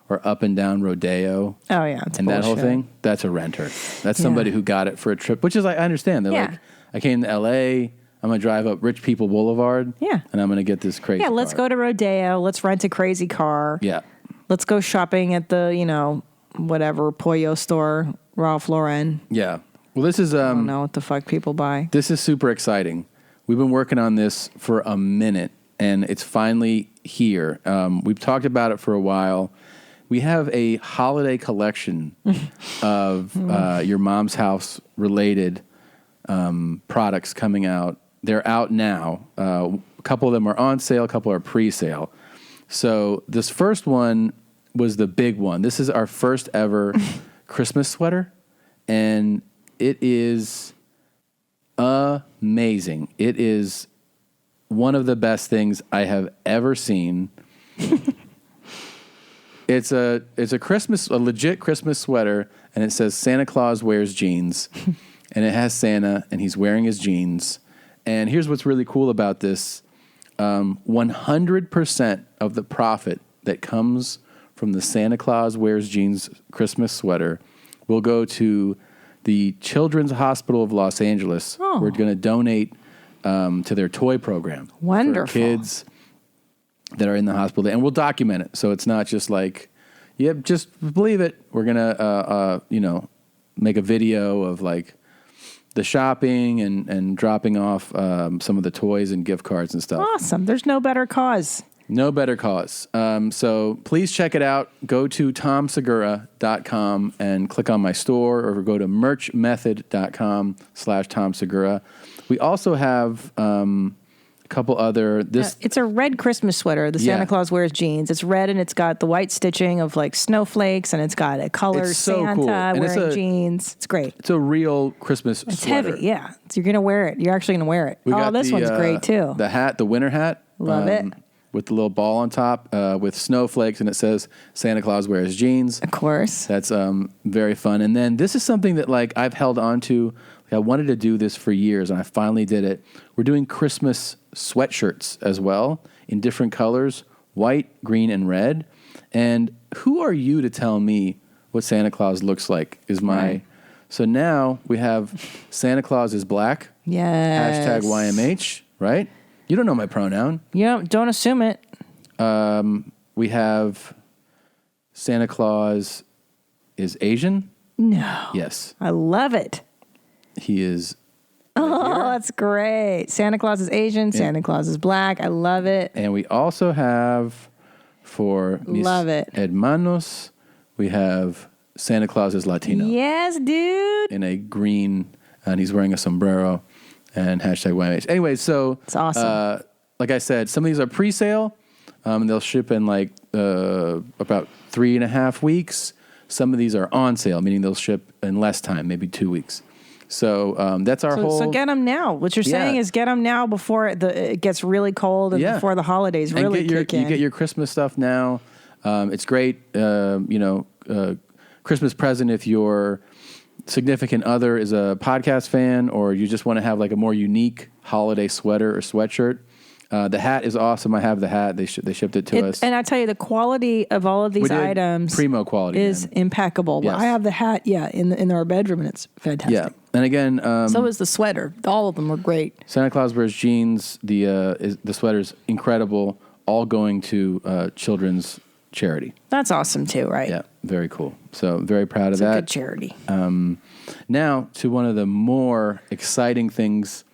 or up and down Rodeo, and that whole thing, that's a renter. That's somebody who got it for a trip, which is I understand. They're like, I came to LA. I'm going to drive up Rich People Boulevard. Yeah. And I'm going to get this crazy car. Let's go to Rodeo. Let's rent a crazy car. Yeah. Let's go shopping at the, whatever, Pollo store, Ralph Lauren. Yeah. Well, this is... I don't know what the fuck people buy. This is super exciting. We've been working on this for a minute, and it's finally here. We've talked about it for a while. We have a holiday collection of your mom's house related products coming out. They're out now. A couple of them are on sale. A couple are pre-sale. So this first one was the big one. This is our first ever Christmas sweater, and it is amazing. It is one of the best things I have ever seen. It's a legit Christmas sweater, and it says Santa Claus wears jeans, and it has Santa, and he's wearing his jeans. And here's what's really cool about this. 100% of the profit that comes from the Santa Claus Wears Jeans Christmas sweater will go to the Children's Hospital of Los Angeles. Oh. We're going to donate to their toy program. Wonderful. For kids that are in the hospital. And we'll document it. So it's not just like, just believe it. We're going to, make a video of the shopping and dropping off some of the toys and gift cards and stuff. Awesome. There's no better cause. No better cause. So please check it out. Go to TomSegura.com and click on my store, or go to merchmethod.com/TomSegura. We also have a couple other... it's a red Christmas sweater, the Santa Claus Wears Jeans. It's red, and it's got the white stitching of snowflakes, and it's got a color Santa cool. wearing jeans. It's great. It's a real Christmas It's sweater. heavy, yeah. So you're going to wear it. You're actually going to wear it. This one's great, too. The hat, the winter hat. Love it. With the little ball on top with snowflakes, and it says Santa Claus Wears Jeans. Of course. That's very fun. And then this is something that I've held on to. I wanted to do this for years, and I finally did it. We're doing Christmas sweatshirts as well in different colors, white, green, and red. And who are you to tell me what Santa Claus looks like Right. So now we have Santa Claus is black. Yes. #YMH. right? You don't know my pronoun. Yeah, don't assume it. We have Santa Claus is Asian. No. Yes. I love it. He is. Oh, that's great. Santa Claus is Asian. Santa Claus is black. I love it. And we also have for mis Love it. hermanos, we have Santa Claus is Latino. Yes, dude. In a green, and he's wearing a sombrero and hashtag YMH. Anyway, so it's awesome. Like I said, some of these are pre-sale. They'll ship in like about 3.5 weeks. Some of these are on sale, meaning they'll ship in less time, maybe 2 weeks. So that's our whole. So get them now. What you're saying is get them now before it gets really cold and before the holidays really kick in. You get your Christmas stuff now. It's great. Christmas present if your significant other is a podcast fan, or you just want to have like a more unique holiday sweater or sweatshirt. The hat is awesome. I have the hat. They shipped it to us. And I tell you, the quality of all of these items primo quality is impeccable. Yes. I have the hat, in our bedroom, and it's fantastic. Yeah, and again, so is the sweater. All of them are great. Santa Claus wears jeans. The sweater's incredible. All going to children's charity. That's awesome too, right? Yeah, very cool. So very proud of It's a that. good charity. Now to one of the more exciting things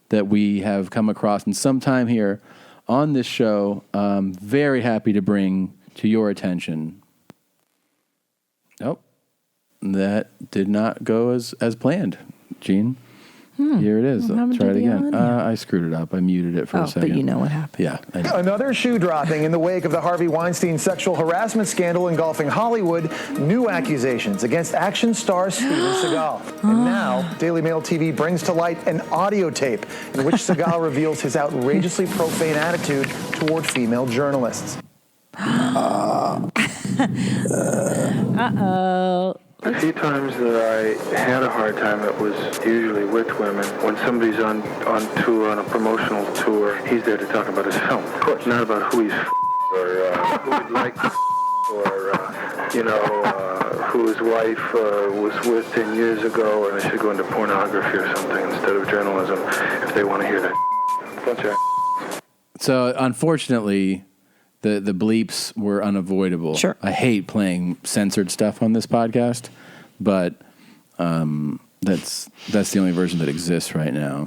that we have come across in some time here on this show. Very happy to bring to your attention. Nope, that did not go as planned, Gene. Here it is. I'll try it again. I screwed it up. I muted it for a second. But you know what happened. Yeah. I know. Another shoe dropping in the wake of the Harvey Weinstein sexual harassment scandal engulfing Hollywood. New accusations against action star Steven Seagal. And now, Daily Mail TV brings to light an audio tape in which Seagal reveals his outrageously profane attitude toward female journalists. Uh-oh. The few times that I had a hard time, it was usually with women. When somebody's on tour, on a promotional tour, he's there to talk about his film. Of course, not about who he's or who he'd like or, who his wife was with 10 years ago, and they should go into pornography or something instead of journalism if they want to hear that. Bunch of So unfortunately, the bleeps were unavoidable. Sure. I hate playing censored stuff on this podcast, but that's the only version that exists right now.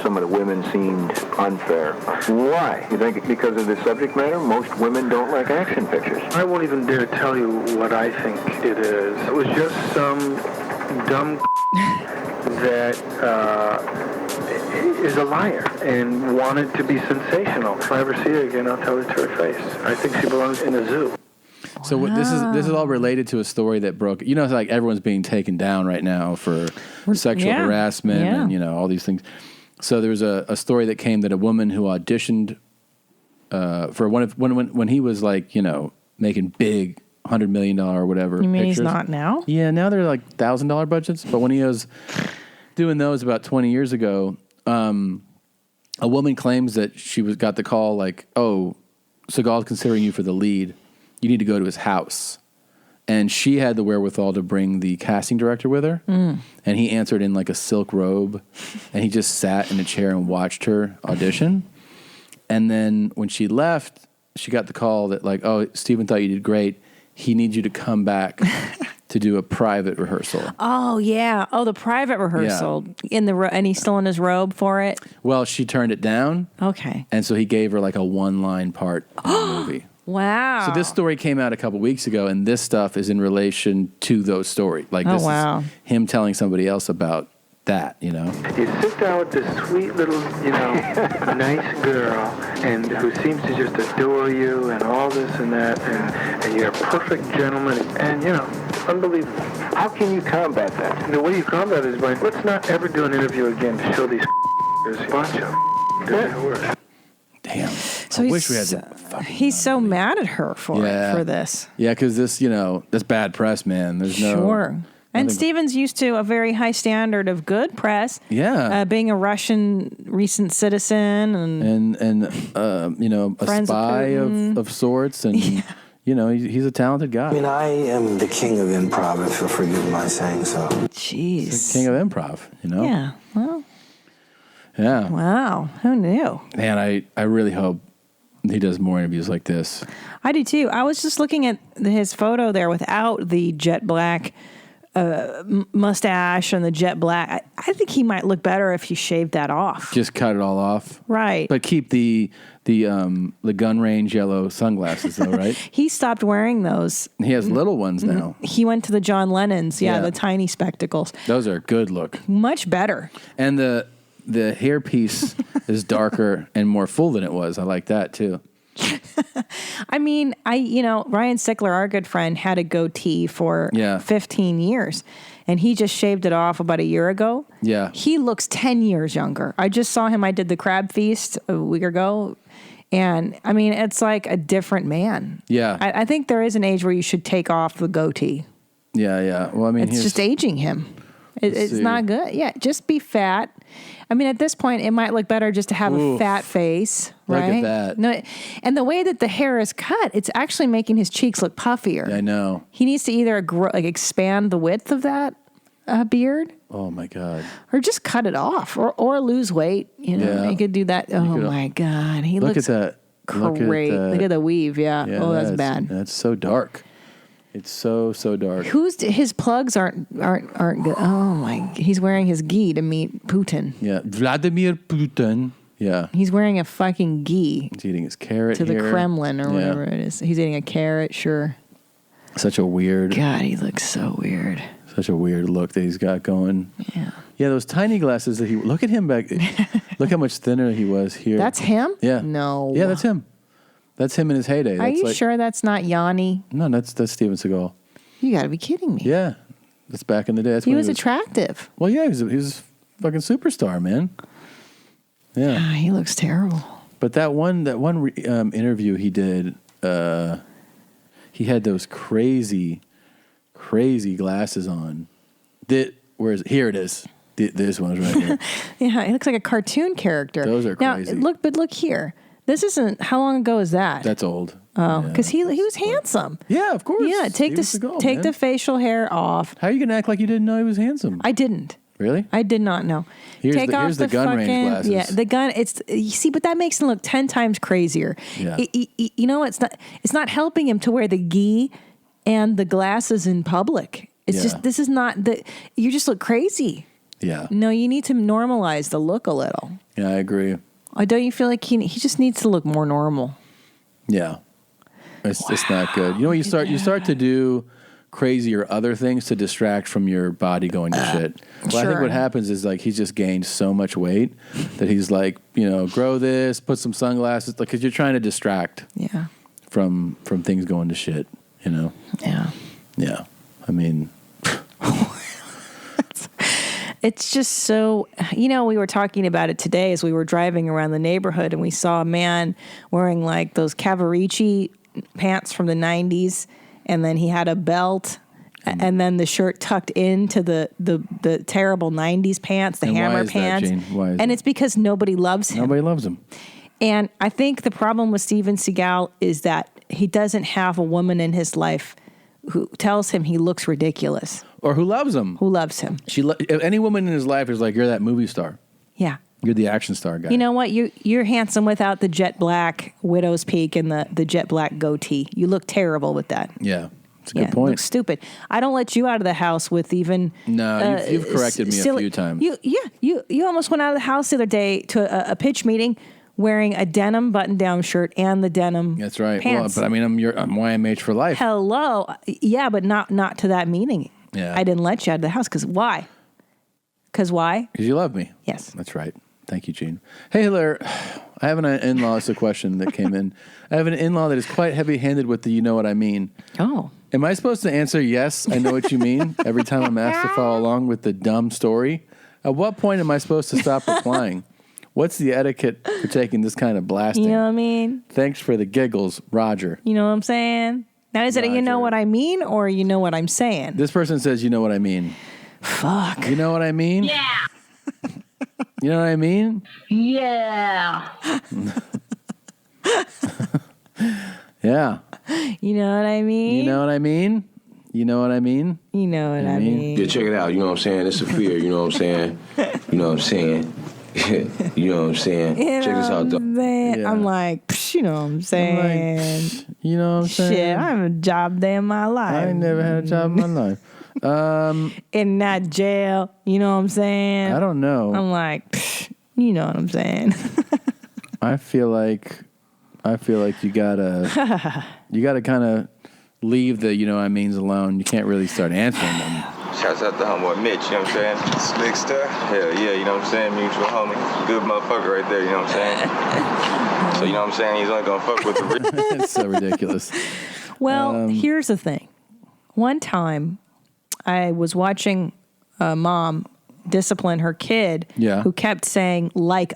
Some of the women seemed unfair. Why? You think because of the subject matter? Most women don't like action pictures. I won't even dare tell you what I think it is. It was just some dumb that is a liar and wanted to be sensational. If I ever see her again, I'll tell her to her face. I think she belongs in a zoo. So this is all related to a story that broke. You know, it's like everyone's being taken down right now for sexual harassment and all these things. So there was a story that came that a woman who auditioned for when he was like making big $100 million or whatever. You mean pictures. he's not now? Yeah, now they're like $1,000 budgets. But when he was doing those about 20 years ago, a woman claims that she got the call like, "Oh, Seagal's considering you for the lead. You need to go to his house." And she had the wherewithal to bring the casting director with her. And he answered in like a silk robe. And he just sat in a chair and watched her audition. And then when she left, she got the call that like, "Oh, Steven thought you did great. He needs you to come back to do a private rehearsal." Oh, yeah. Oh, the private rehearsal. And he's still in his robe for it? Well, she turned it down. Okay. And so he gave her like a one-line part in the movie. Wow. So this story came out a couple weeks ago, and this stuff is in relation to those stories. Like this is him telling somebody else about that, You sit down with this sweet little, nice girl, and who seems to just adore you and all this and that, and you're a perfect gentleman, and, unbelievable. How can you combat that? The way you combat it is by, let's not ever do an interview again to show these there's a bunch of doing work. Damn. So I wish we had he's so mad at her for this. Yeah, because this, that's bad press, man. There's no... Sure. And Steven's used to a very high standard of good press. Yeah. Being a Russian recent citizen and a spy of sorts. And, he's a talented guy. I mean, I am the king of improv, if you'll forgive my saying so. Jeez. King of improv, Yeah. Well. Yeah. Wow. Who knew? Man, I really hope he does more interviews like this. I do too. I was just looking at his photo there without the jet black mustache and the jet black. I think he might look better if he shaved that off. Just cut it all off. Right. But keep the gun range yellow sunglasses though, right? He stopped wearing those. He has little ones now. He went to the John Lennons. Yeah, Yeah. the tiny spectacles. Those are a good look. Much better. And the hairpiece is darker and more full than it was. I like that too. I mean, Ryan Sickler, our good friend, had a goatee for 15 years, and he just shaved it off about a year ago. Yeah. He looks 10 years younger. I just saw him. I did the crab feast a week ago, and I mean, it's like a different man. Yeah. I think there is an age where you should take off the goatee. Yeah. Well, I mean, It's just aging him. It's not good. Yeah, just be fat. I mean, at this point, it might look better just to have a fat face, right? Look at that. No, and the way that the hair is cut, it's actually making his cheeks look puffier. I know. He needs to either expand the width of that beard, Oh my God. or just cut it off, or lose weight. Yeah. He could do that. Oh my God, he Look looks at that. great. Look at the weave. Yeah. Yeah, Oh, that's bad. That's so dark. It's so dark. His plugs aren't good. Oh my! He's wearing his gi to meet Putin. Yeah, Vladimir Putin. Yeah, He's wearing a fucking gi he's eating his carrot to the here. Kremlin or Yeah. whatever it is. He's eating a carrot. Sure. Such a weird. God, he looks so weird. Such a weird look that he's got going. Yeah. Yeah, those tiny glasses that he. Look at him back. Look how much thinner he was here. That's him? Yeah. No. Yeah, that's him. That's him in his heyday. Are That's you sure that's not Yanni? No, that's Steven Seagal. You got to be kidding me. Yeah, that's back in the day. That's He when was attractive. Well, yeah, he was a fucking superstar, man. Yeah, he looks terrible. But that one interview he did, he had those crazy glasses on. Here it is. This one's right here. Yeah, he looks like a cartoon character. Those are crazy. Now, look here. This isn't. How long ago is that? That's old. Oh, because he was handsome. Yeah, of course. Yeah, take the facial hair off. How are you gonna act like you didn't know he was handsome? I didn't. Really? I did not know. Here's Take the gun range glasses. Yeah, the gun. You see, but that makes him look 10 times crazier. Yeah. You know, it's not helping him to wear the gi and the glasses in public. It's just this is not you just look crazy. Yeah. No, you need to normalize the look a little. Yeah, I agree. Don't you feel like he just needs to look more normal? Yeah. It's just not good. You know what you start to do crazier other things to distract from your body going to shit. Well, I think what happens is like he's just gained so much weight that he's like, grow this, put some sunglasses, because you're trying to distract from things going to shit, Yeah. Yeah. I mean, it's just so, we were talking about it today as we were driving around the neighborhood, and we saw a man wearing like those Cavarici pants from the 90s, and then he had a belt, and then the shirt tucked into the terrible 90s pants, the hammer pants. That, Gene? Why is and that? it's because nobody loves him. Nobody loves him. And I think the problem with Steven Seagal is that he doesn't have a woman in his life who tells him he looks ridiculous. Or who loves him. Who loves him. Any woman in his life is like, you're that movie star. Yeah. You're the action star guy. You know what? You're handsome without the jet black widow's peak and the jet black goatee. You look terrible with that. Yeah. It's a good point. You look stupid. I don't let you out of the house with even... No, you've corrected me a few times. You almost went out of the house the other day to a pitch meeting wearing a denim button-down shirt and the denim That's right. pants. Well, but I mean, I'm YMH for life. Hello. Yeah, but not to that meeting. Yeah. I didn't let you out of the house because why? Because why? Because you love me. Yes. That's right. Thank you, Gene. Hey, Hilaire, I have an in-law. It's a question that came in. I have an in-law that is quite heavy-handed with the you know what I mean. Oh. Am I supposed to answer yes, I know what you mean, every time I'm asked to follow along with the dumb story? At what point am I supposed to stop replying? What's the etiquette for taking this kind of blasting? You know what I mean? Thanks for the giggles, Roger. You know what I'm saying? Now, is it a you know what I mean or you know what I'm saying? This person says you know what I mean. Fuck. You know what I mean? Yeah. You know what I mean? Yeah. Yeah. You know what I mean? You know what I mean? You know what I mean? You know what I mean? Yeah, check it out. You know what I'm saying? It's a fear. You know what I'm saying? You know what I'm saying? You know what I'm saying? You Check know this out, what though. I'm saying? Yeah. I'm like, psh, you know what I'm saying? You know what I'm saying? Shit, I haven't a job day in my life. I ain't never had a job in my life. In that jail, you know what I'm saying? I don't know. I'm like, psh, you know what I'm saying? I feel like you gotta kind of leave the you know what I means alone. You can't really start answering them. Shouts out to homeboy Mitch, you know what I'm saying? Slick stuff. Hell yeah, you know what I'm saying? Mutual homie. Good motherfucker right there, you know what I'm saying? So you know what I'm saying? He's only gonna fuck with the It's so ridiculous. Well, here's the thing. One time, I was watching a mom discipline her kid who kept saying, like,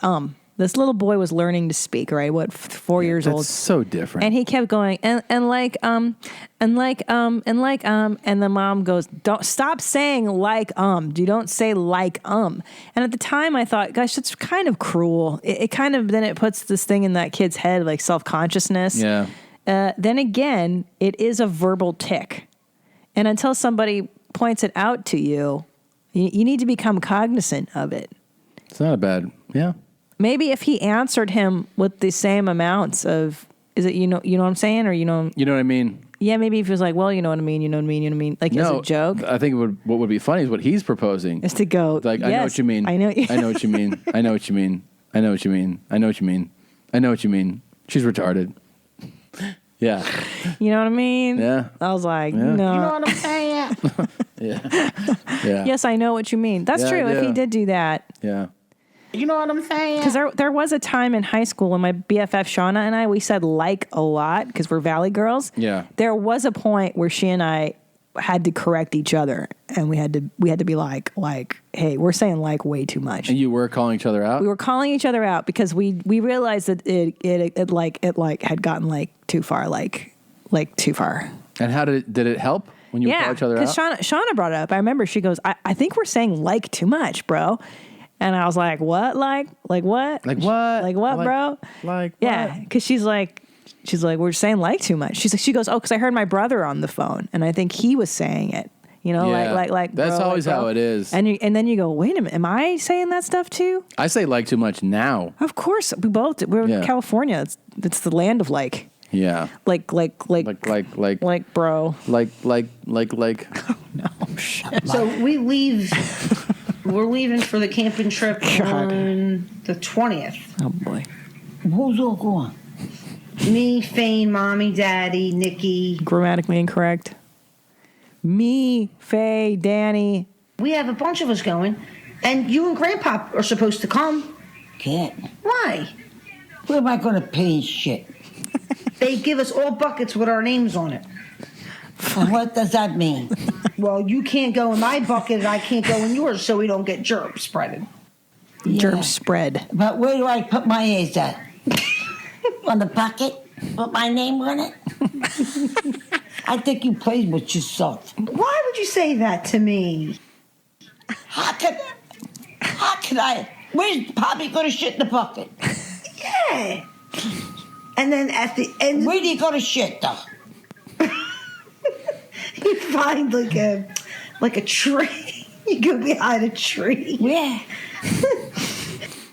This little boy was learning to speak, right? 4 years old. That's so different. And he kept going, and the mom goes, don't stop saying like, you don't say like, And at the time I thought, gosh, it's kind of cruel. It kind of, then it puts this thing in that kid's head, like self-consciousness. Yeah. Then again, it is a verbal tick. And until somebody points it out to you, you need to become cognizant of it. It's not a bad, yeah. Maybe if he answered him with the same amounts of, is it, you know what I'm saying? Or, You know what I mean? Yeah, maybe if he was like, well, you know what I mean, you know what I mean, you know what I mean? Like, as a joke. I think what would be funny is what he's proposing. Is to go, like, I know what you mean. I know I know what you mean. I know what you mean. I know what you mean. I know what you mean. I know what you mean. She's retarded. Yeah. You know what I mean? Yeah. I was like, Yeah. no. You know what I'm saying? Yeah. Yes, I know what you mean. That's Yeah, true. If yeah. he did do that. Yeah. You know what I'm saying? Because there was a time in high school when my BFF Shauna and I, we said like a lot because we're Valley girls. Yeah. There was a point where she and I had to correct each other, and we had to be like, hey, we're saying like way too much. And you were calling each other out? We were calling each other out because we realized that it had gotten too far, like too far. And how did it help when you call each other out? because Shauna brought it up. I remember she goes, I think we're saying like too much, bro. And I was like, what? Like what? Like what? Like what, bro? Like yeah, because she's like, we're saying like too much. She goes, oh, because I heard my brother on the phone, and I think he was saying it. You know, Yeah. like That's bro, always like, bro. how it is. And then you go, wait a minute, am I saying that stuff too? I say like too much now. Of course, we're in California. It's the land of like. Yeah. Like, bro. So we leave. We're leaving for the camping trip on the 20th. Oh boy. Who's all going? Me, Fane, Mommy, Daddy, Nikki. Grammatically incorrect. Me, Faye, Danny. We have a bunch of us going, and you and Grandpa are supposed to come. Can't. Why? Where am I going to pay shit? They give us all buckets with our names on it. What does that mean? Well, you can't go in my bucket and I can't go in yours, so we don't get germ spreaded. Germ spread. But where do I put my A's at? On the bucket? Put my name on it? I think you played with yourself. Why would you say that to me? How can I? Where's Poppy going to shit in the bucket? Yeah. And then at the end... Where do you go to shit, though? You find like a tree. You go behind a tree. Yeah.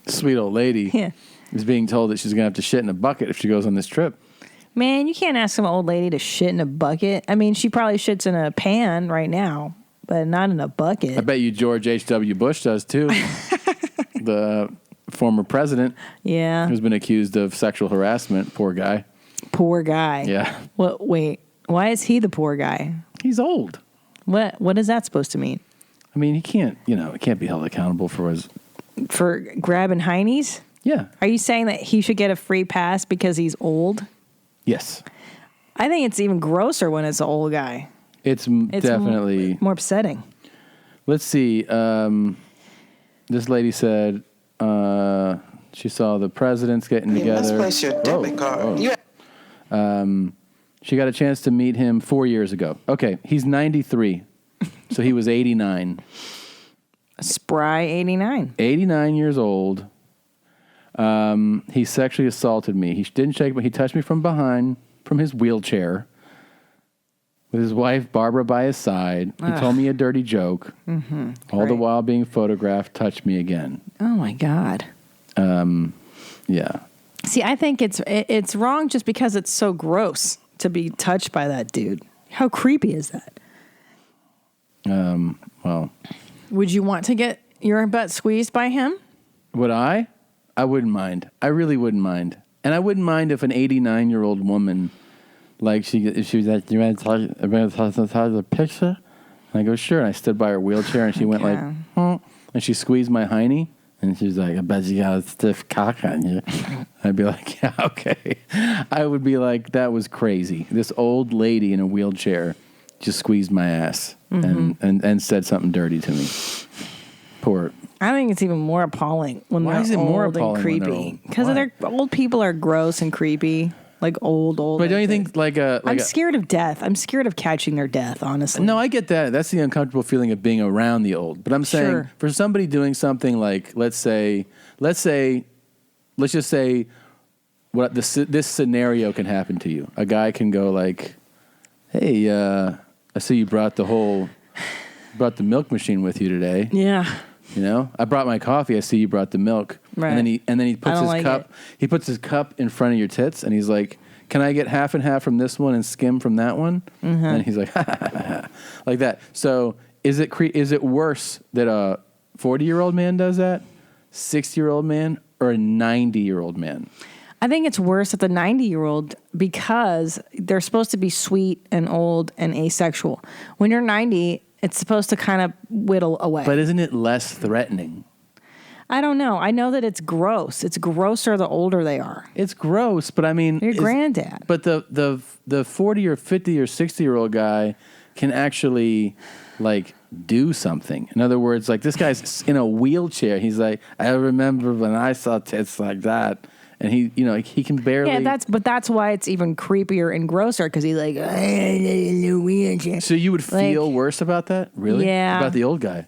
Sweet old lady is being told that she's going to have to shit in a bucket if she goes on this trip. Man, you can't ask some old lady to shit in a bucket. I mean, she probably shits in a pan right now, but not in a bucket. I bet you George H.W. Bush does too. The former president. Yeah. Who's been accused of sexual harassment. Poor guy. Poor guy. Yeah. Well, wait. Why is he the poor guy? He's old. What is that supposed to mean? I mean, he can't be held accountable for grabbing heinies? Yeah. Are you saying that he should get a free pass because he's old? Yes. I think it's even grosser when it's an old guy. It's definitely more upsetting. Let's see. This lady said she saw the presidents getting together. Let's place your debit card. She got a chance to meet him 4 years ago. Okay, he's 93, so he was 89. Spry 89. 89 years old. He sexually assaulted me. He didn't shake me. He touched me from behind, from his wheelchair, with his wife Barbara by his side. He told me a dirty joke. Mm-hmm. All the while being photographed, touched me again. Oh my God. Yeah. See, I think it's wrong just because it's so gross to be touched by that dude. How creepy is that? Well, would you want to get your butt squeezed by him? Would I? I wouldn't mind. I really wouldn't mind. And I wouldn't mind if an 89-year-old woman, like, if she was like, you want to talk the picture? And I go, sure. And I stood by her wheelchair, and she went like, and she squeezed my hiney. And she's like, I bet you got a stiff cock on you. I'd be like, yeah, okay. I would be like, that was crazy. This old lady in a wheelchair just squeezed my ass and said something dirty to me. Poor. I think it's even more appalling when Why they're is it old more and appalling when they're creepy. old? Because Why? old people are gross and creepy. Like old. But don't you think I'm scared of death. I'm scared of catching their death, honestly. No, I get that. That's the uncomfortable feeling of being around the old. But I'm saying Sure. for somebody doing something like, let's just say what this scenario can happen to you. A guy can go like, hey, I see you brought the milk machine with you today. Yeah. You know, I brought my coffee. I see you brought the milk. Right. And then he puts I don't his like cup. it. He puts his cup in front of your tits, and he's like, "Can I get half and half from this one and skim from that one?" And he's like, like that. So is it worse that a 40-year-old man does that, 60-year-old man, or a 90-year-old man? I think it's worse at the 90-year-old because they're supposed to be sweet and old and asexual. When you're 90, it's supposed to kind of whittle away. But isn't it less threatening? I don't know. I know that it's gross. It's grosser the older they are. It's gross, but I mean, Your granddad. But the 40 or 50 or 60-year-old guy can actually like do something. In other words, like this guy's in a wheelchair. He's like, I remember when I saw tits like that. And he can barely. Yeah, that's why it's even creepier and grosser because he's like, wheelchair. So you would feel worse about that? Really? Yeah. About the old guy?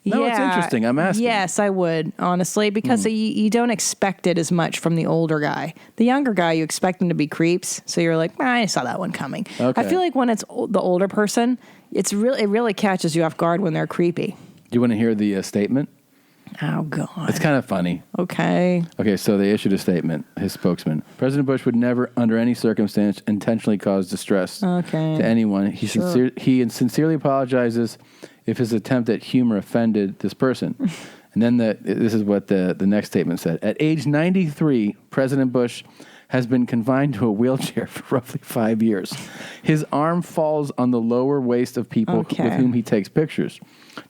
No, it's interesting. I'm asking. Yes, I would, honestly, because you don't expect it as much from the older guy. The younger guy, you expect them to be creeps. So you're like, I saw that one coming. Okay. I feel like when it's the older person, it really catches you off guard when they're creepy. Do you want to hear the statement? Oh, God. It's kind of funny. Okay. Okay, so they issued a statement, his spokesman. President Bush would never, under any circumstance, intentionally cause distress to anyone. He sincerely apologizes if his attempt at humor offended this person. And then this is what the next statement said. At age 93, President Bush has been confined to a wheelchair for roughly 5 years. His arm falls on the lower waist of people with whom he takes pictures.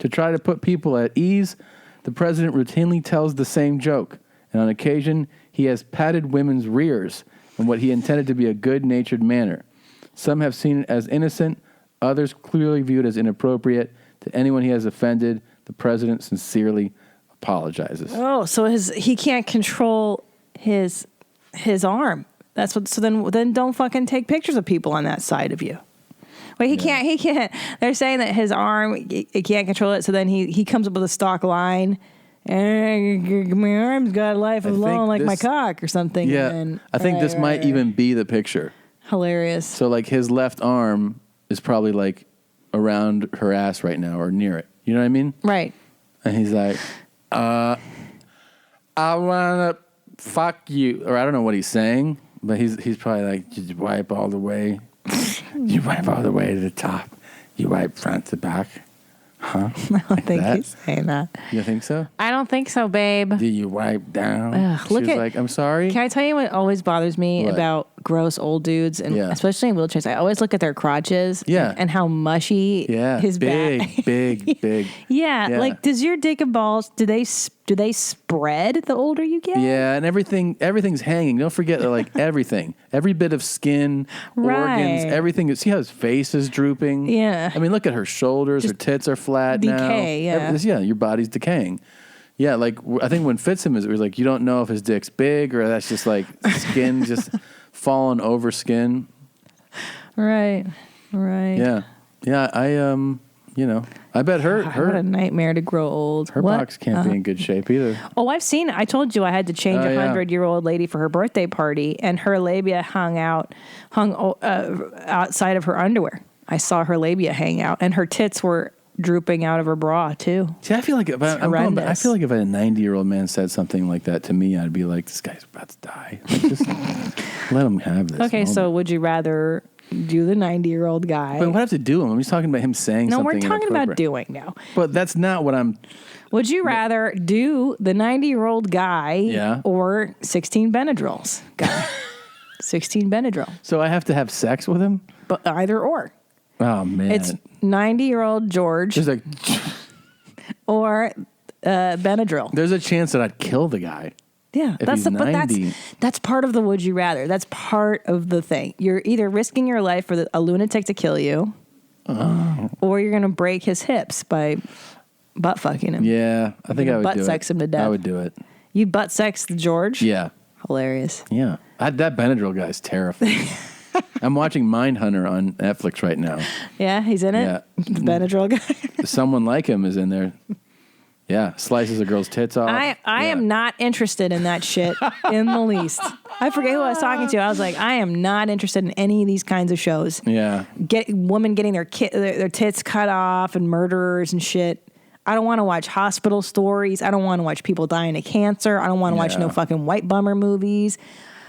To try to put people at ease, the president routinely tells the same joke, and on occasion, he has patted women's rears in what he intended to be a good-natured manner. Some have seen it as innocent, others clearly view it as inappropriate. To anyone he has offended, the president sincerely apologizes. Oh, so he can't control his arm. That's what. So then don't fucking take pictures of people on that side of you. Wait, he can't. They're saying that his arm, he can't control it. So then he comes up with a stock line. My arm's got a life of long like my cock or something. Yeah, and I think this might even be the picture. Hilarious. So like his left arm is probably like around her ass right now or near it. You know what I mean? Right. And he's like, I want to fuck you. Or I don't know what he's saying, but he's probably like, did you wipe all the way? You wipe all the way to the top. You wipe front to back. Huh? I don't think he's saying that. You think so? I don't think so, babe. Do you wipe down? Ugh, She was like, I'm sorry. Can I tell you what always bothers me What? about gross old dudes, and especially in wheelchairs? I always look at their crotches and how mushy his back. big. Yeah, Yeah. like does your dick and balls, do they spread the older you get? Yeah, and everything's hanging. Don't forget that, like everything, every bit of skin, organs, Right. everything. See how his face is drooping? Yeah. I mean, look at her shoulders. Her tits are flat now. decay, yeah. Yeah, your body's decaying. Yeah, like I think when Fitzhim it was like you don't know if his dick's big or that's just like skin just falling over skin. Right. Yeah. I bet her what a nightmare to grow old. her What? box can't be in good shape either. Oh, I've seen. I told you I had to change Oh, a yeah. 100-year-old lady for her birthday party, and her labia hung outside of her underwear. I saw her labia hang out, and her tits were drooping out of her bra too. See, I feel like if I feel like if a 90-year-old man said something like that to me, I'd be like, this guy's about to die. Like, just let him have this. Okay, so moment. would you rather do the 90-year-old guy? But what do I have to do him? I'm just talking about him saying No, something. we're talking about inappropriate. doing now. But that's not what I'm. Would you rather do the 90-year-old guy Yeah. or 16 Benadryls guy? 16 Benadryl. So I have to have sex with him? But either or. Oh man, It's 90-year-old George there's a or Benadryl. there's a chance that I'd kill the guy. Yeah, If that's he's the, but 90. that's part of the would you rather. That's part of the thing. You're either risking your life for a lunatic to kill you, or you're going to break his hips by butt fucking him. Yeah, I think I would butt do it. sex him to death. I would do it. You butt sex George? Yeah, hilarious. yeah. That Benadryl guy's terrifying. I'm watching Mindhunter on Netflix right now. Yeah, he's in it. Yeah. The Benadryl guy. Someone like him is in there. Yeah, slices a girl's tits off. I am not interested in that shit in the least. I forget who I was talking to. I was like, I am not interested in any of these kinds of shows. Yeah. Women getting their tits cut off and murderers and shit. I don't want to watch hospital stories. I don't want to watch people dying of cancer. I don't want to watch no fucking white bummer movies.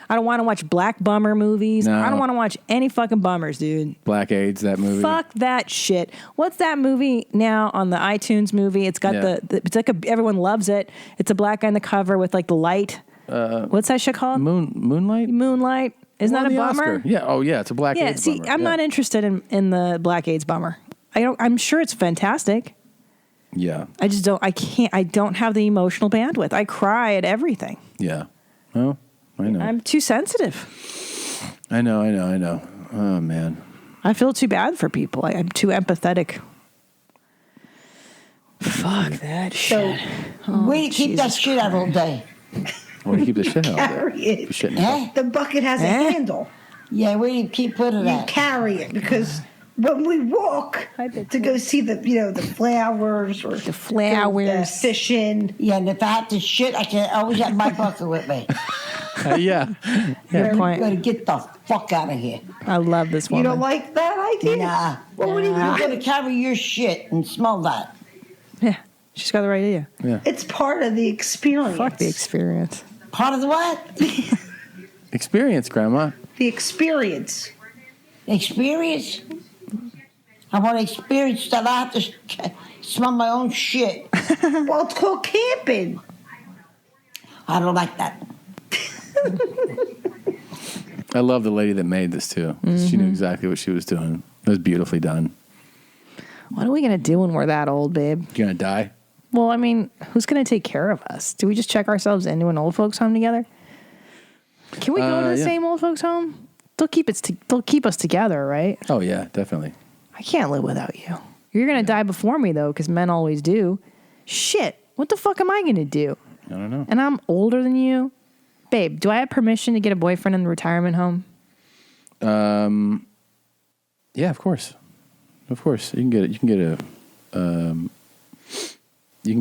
I don't want to watch black bummer movies. No. I don't want to watch any fucking bummers, dude. Black AIDS, that movie. Fuck that shit. What's that movie now on the iTunes movie? It's got it's like everyone loves it. It's a black guy on the cover with like the light. What's that shit called? Moonlight? Moonlight. Isn't that a bummer? Yeah. Oh yeah, it's a black AIDS see, bummer. I'm not interested in the black AIDS bummer. I'm sure it's fantastic. Yeah. I don't have the emotional bandwidth. I cry at everything. Yeah. Oh, I know. I'm too sensitive. I know. Oh man. I feel too bad for people. I'm too empathetic. Fuck that shit. Where do you keep that shit out all day? Where do you keep the shit out? Carry it. Shit in the The bucket has a handle. Yeah, where do you keep putting You that? carry it because when we walk to go see the flowers or the flowers fishing. Yeah, and if I have to shit, I can always have my bucket with me. Yeah. Good point. Gotta get the fuck out of here. I love this You woman. don't like that idea? Nah. Well, what do you You're do? gonna carry your shit and smell that. Yeah, she's got the right idea. Yeah. It's part of the experience. Fuck the experience. Part of the what? Experience, Grandma. The experience. Experience? I want to experience that I have to smell my own shit. Well, it's called camping. I don't like that. I love the lady that made this too. She knew exactly what she was doing. It was beautifully done. What are we going to do when we're that old, babe? You're gonna die? Well, I mean, who's going to take care of us? Do we just check ourselves into an old folks home together? Can we go to the same old folks home? They'll keep us together, right? Oh yeah, definitely. I can't live without you. You're going to die before me, though, because men always do. Shit. What the fuck am I going to do? I don't know. And I'm older than you. Babe, do I have permission to get a boyfriend in the retirement home? Yeah, of course. Of course. You can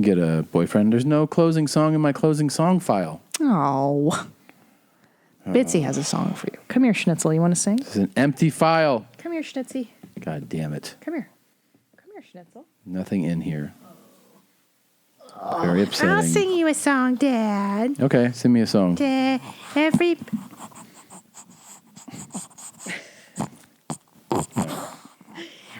get a boyfriend. There's no closing song in my closing song file. Oh. Bitsy has a song for you. Come here, Schnitzel. You want to sing? It's an empty file. Come here, Schnitzy. God damn it. Come here. Come here, Schnitzel. Nothing in here. Very upsetting. I'll sing you a song, Dad. Okay, sing me a song. Dad,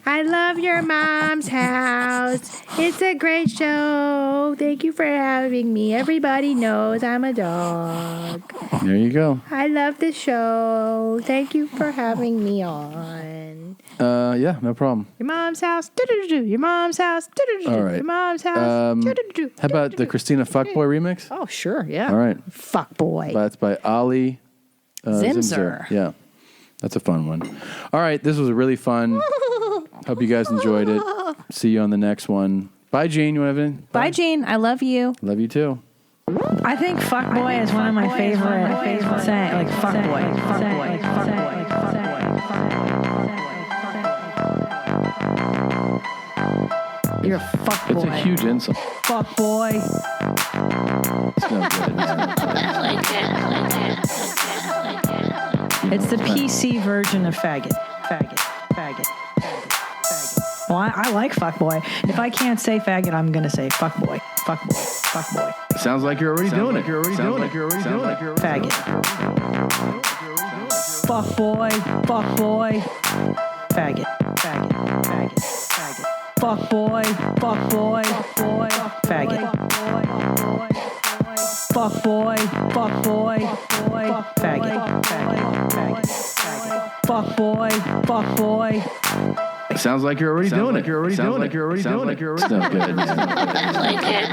I love your mom's house. It's a great show. Thank you for having me. Everybody knows I'm a dog. There you go. I love the show. Thank you for having me on. Yeah, no problem. Your mom's house. Do-do-do-do. Your mom's house. Do-do-do-do. All right. Your mom's house. Do-do-do-do. How about the Christina Fuckboy remix? Oh, sure, yeah. All right. Fuck boy. That's by Ali Zimzer. Yeah, that's a fun one. All right, this was really fun. Hope you guys enjoyed it. See you on the next one. Bye, Gene. You want to have anything? Bye, Gene. I love you. Love you too. I think fuck boy is one of my favorite saying, like fuck boy. You're a fuck boy. It's a huge insult. Fuck boy. It's no good. It's the PC version of faggot. Faggot. Faggot. Faggot. Faggot. Well, I like fuckboy. If I can't say faggot, I'm going to say fuckboy. Fuckboy. Fuckboy. Sounds like you're already doing it. Faggot. Fuckboy. Fuckboy. Faggot. Faggot. Faggot. Faggot. Fuckboy. Fuckboy. Fuckboy. Faggot. Fuckboy. Fuckboy. Faggot. Faggot. Faggot. Fuckboy. Fuckboy. Sounds like you're already doing it. Sounds like you're already doing it. It's not good. Like it.